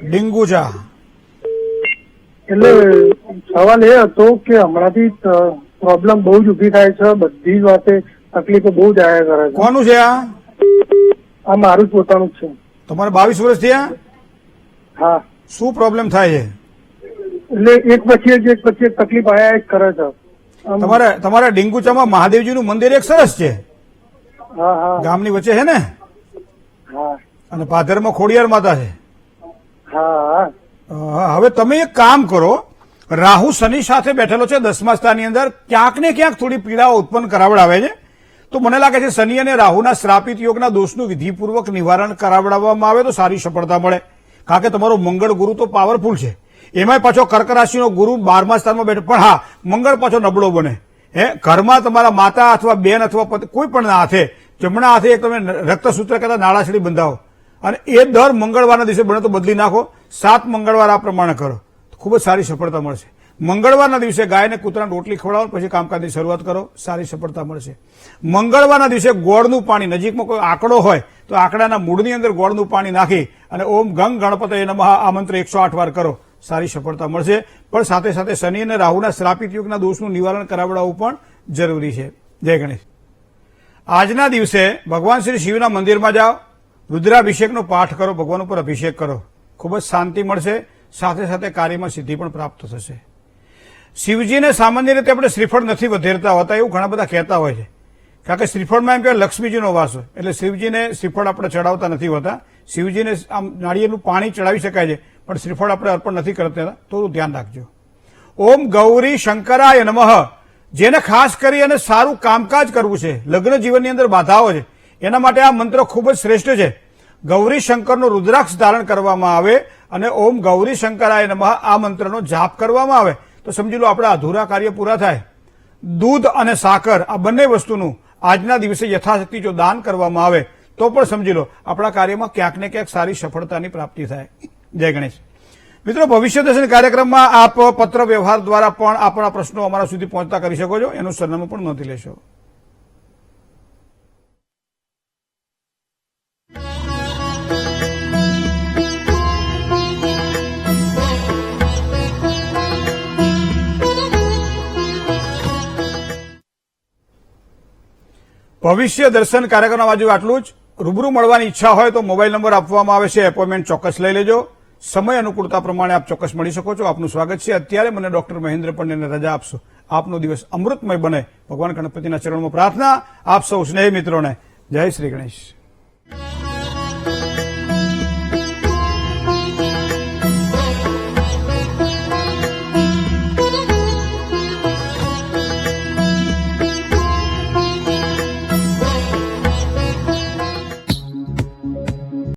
ડીંગુચા. એટલે સવાલ એ હતો કે હમણાંથી પ્રોબ્લેમ બહુ જ ઉભી થાય છે, બધી જ વાતે તકલીફો બહુ જ આવ્યા કરે છે. કોનું છે આ? આ મારું જ પોતાનું જ છે. તમારે 22 વર્ષ થયા? હા. શું પ્રોબ્લેમ થાય છે? એટલે એક પછી એક તકલીફ આયા જ કરે છે. તમારા ડીંગુચામાં મહાદેવજીનું મંદિર એક સરસ છે. હા હા. ગામની વચ્ચે છે ને? હા. અને પાદરમાં ખોડિયાર માતા છે. હા. હવે તમે એક કામ કરો, રાહુ શનિ સાથે બેઠેલો છે 10મા સ્થાનની અંદર, ક્યાંક ને ક્યાંક થોડી પીડાઓ ઉત્પન્ન કરાવડાવે છે. તો મને લાગે છે શનિ અને રાહુના શ્રાપિત યોગના દોષનું વિધિપૂર્વક નિવારણ કરાવડાવવામાં આવે તો સારી સફળતા મળે. કારણ કે તમારો મંગળ ગુરુ તો પાવરફુલ છે, એમાંય પાછો કર્ક રાશિનો ગુરુ 12મા સ્થાનમાં બેઠો, પણ હા, મંગળ પાછો નબળો બને. ઘરમાં તમારા માતા અથવા બેન અથવા પતિ કોઈ પણ હાથે, જમણા હાથે એક તમે રક્તસૂત્ર કહેતા નાળાછડી બંધાવો અને એ દર મંગળવારના દિવસે બને તો બદલી નાખો. 7 મંગળવાર આ પ્રમાણે કરો તો ખૂબ જ સારી સફળતા મળશે. મંગળવારના દિવસે ગાયને કૂતરાને રોટલી ખવડાવો, પછી કામકાજની શરૂઆત કરો, સારી સફળતા મળશે. મંગળવારના દિવસે ગોળનું પાણી, નજીકમાં કોઈ આંકડો હોય તો આંકડાના મૂળની અંદર ગોળનું પાણી નાખી અને ઓમ ગંગ ગણપતયે નમઃ આ મંત્ર 108 વાર કરો, સારી સફળતા મળશે. પણ સાથે સાથે શનિ અને રાહુના શ્રાપિત યોગના દોષનું નિવારણ કરાવડાવવું પણ જરૂરી છે. જય ગણેશ. આજના દિવસે ભગવાન શ્રી શિવના મંદિરમાં જાઓ, રુદ્રાભિષેકનો પાઠ કરો, ભગવાન ઉપર અભિષેક કરો, ખૂબ જ શાંતિ મળશે. સાથે સાથે કાર્યમાં સિદ્ધિ પણ પ્રાપ્ત થશે. શિવજીને સામાન્ય રીતે આપણે શ્રીફળ નથી વધેરતા હોતા એવું ઘણા બધા કહેતા હોય છે, કારણ કે શ્રીફળમાં એમ કે લક્ષ્મીજીનો વાસ હોય, એટલે શિવજીને શ્રીફળ આપણે ચડાવતા નથી હોતા. શિવજીને આમ નાળિયેરનું પાણી ચડાવી શકાય છે, પણ શ્રીફળ આપણે અર્પણ નથી કરતા, થોડું ધ્યાન રાખજો. ઓમ ગૌરી શંકરાય નમઃ. જેને ખાસ કરી અને સારું કામકાજ કરવું છે, લગ્ન જીવનની અંદર બાધાઓ છે, એના માટે આ મંત્ર ખૂબ જ શ્રેષ્ઠ છે. ગૌરી શંકરનો રુદ્રાક્ષ ધારણ કરવામાં આવે અને ઓમ ગૌરી શંકરાય નમઃ આ મંત્રનો જાપ કરવામાં આવે તો સમજી લો આપણા અધૂરા કાર્ય પૂરા થાય. દૂધ અને સાકર આ બંને વસ્તુનું આજના દિવસે યથાશક્તિ જો દાન કરવામાં આવે તો પણ સમજી લો આપણા કાર્યમાં ક્યાંક ને ક્યાંક સારી સફળતાની પ્રાપ્તિ થાય. જય ગણેશ. મિત્રો, ભવિષ્ય દર્શન કાર્યક્રમમાં આપ પત્ર વ્યવહાર દ્વારા પણ આપણા પ્રશ્નો અમારા સુધી પહોંચતા કરી શકો છો, એનું સરનામું પણ નોંધી લેશો. ભવિષ્ય દર્શન કાર્યક્રમના બાજુ આટલું જ. રૂબરૂ મળવાની ઈચ્છા હોય તો મોબાઈલ નંબર આપવામાં આવે છે, એપોઇન્ટમેન્ટ ચોક્કસ લઈ લેજો. સમય અનુકૂળતા પ્રમાણે આપ ચોક્કસ મળી શકો છો. આપનું સ્વાગત છે. અત્યારે મને ડોક્ટર મહેન્દ્ર પંડ્યાને રજા આપશો. આપનો દિવસ અમૃતમય બને ભગવાન ગણપતિના ચરણમાં પ્રાર્થના. આપ સૌ સ્નેહી મિત્રોને જય શ્રી ગણેશ.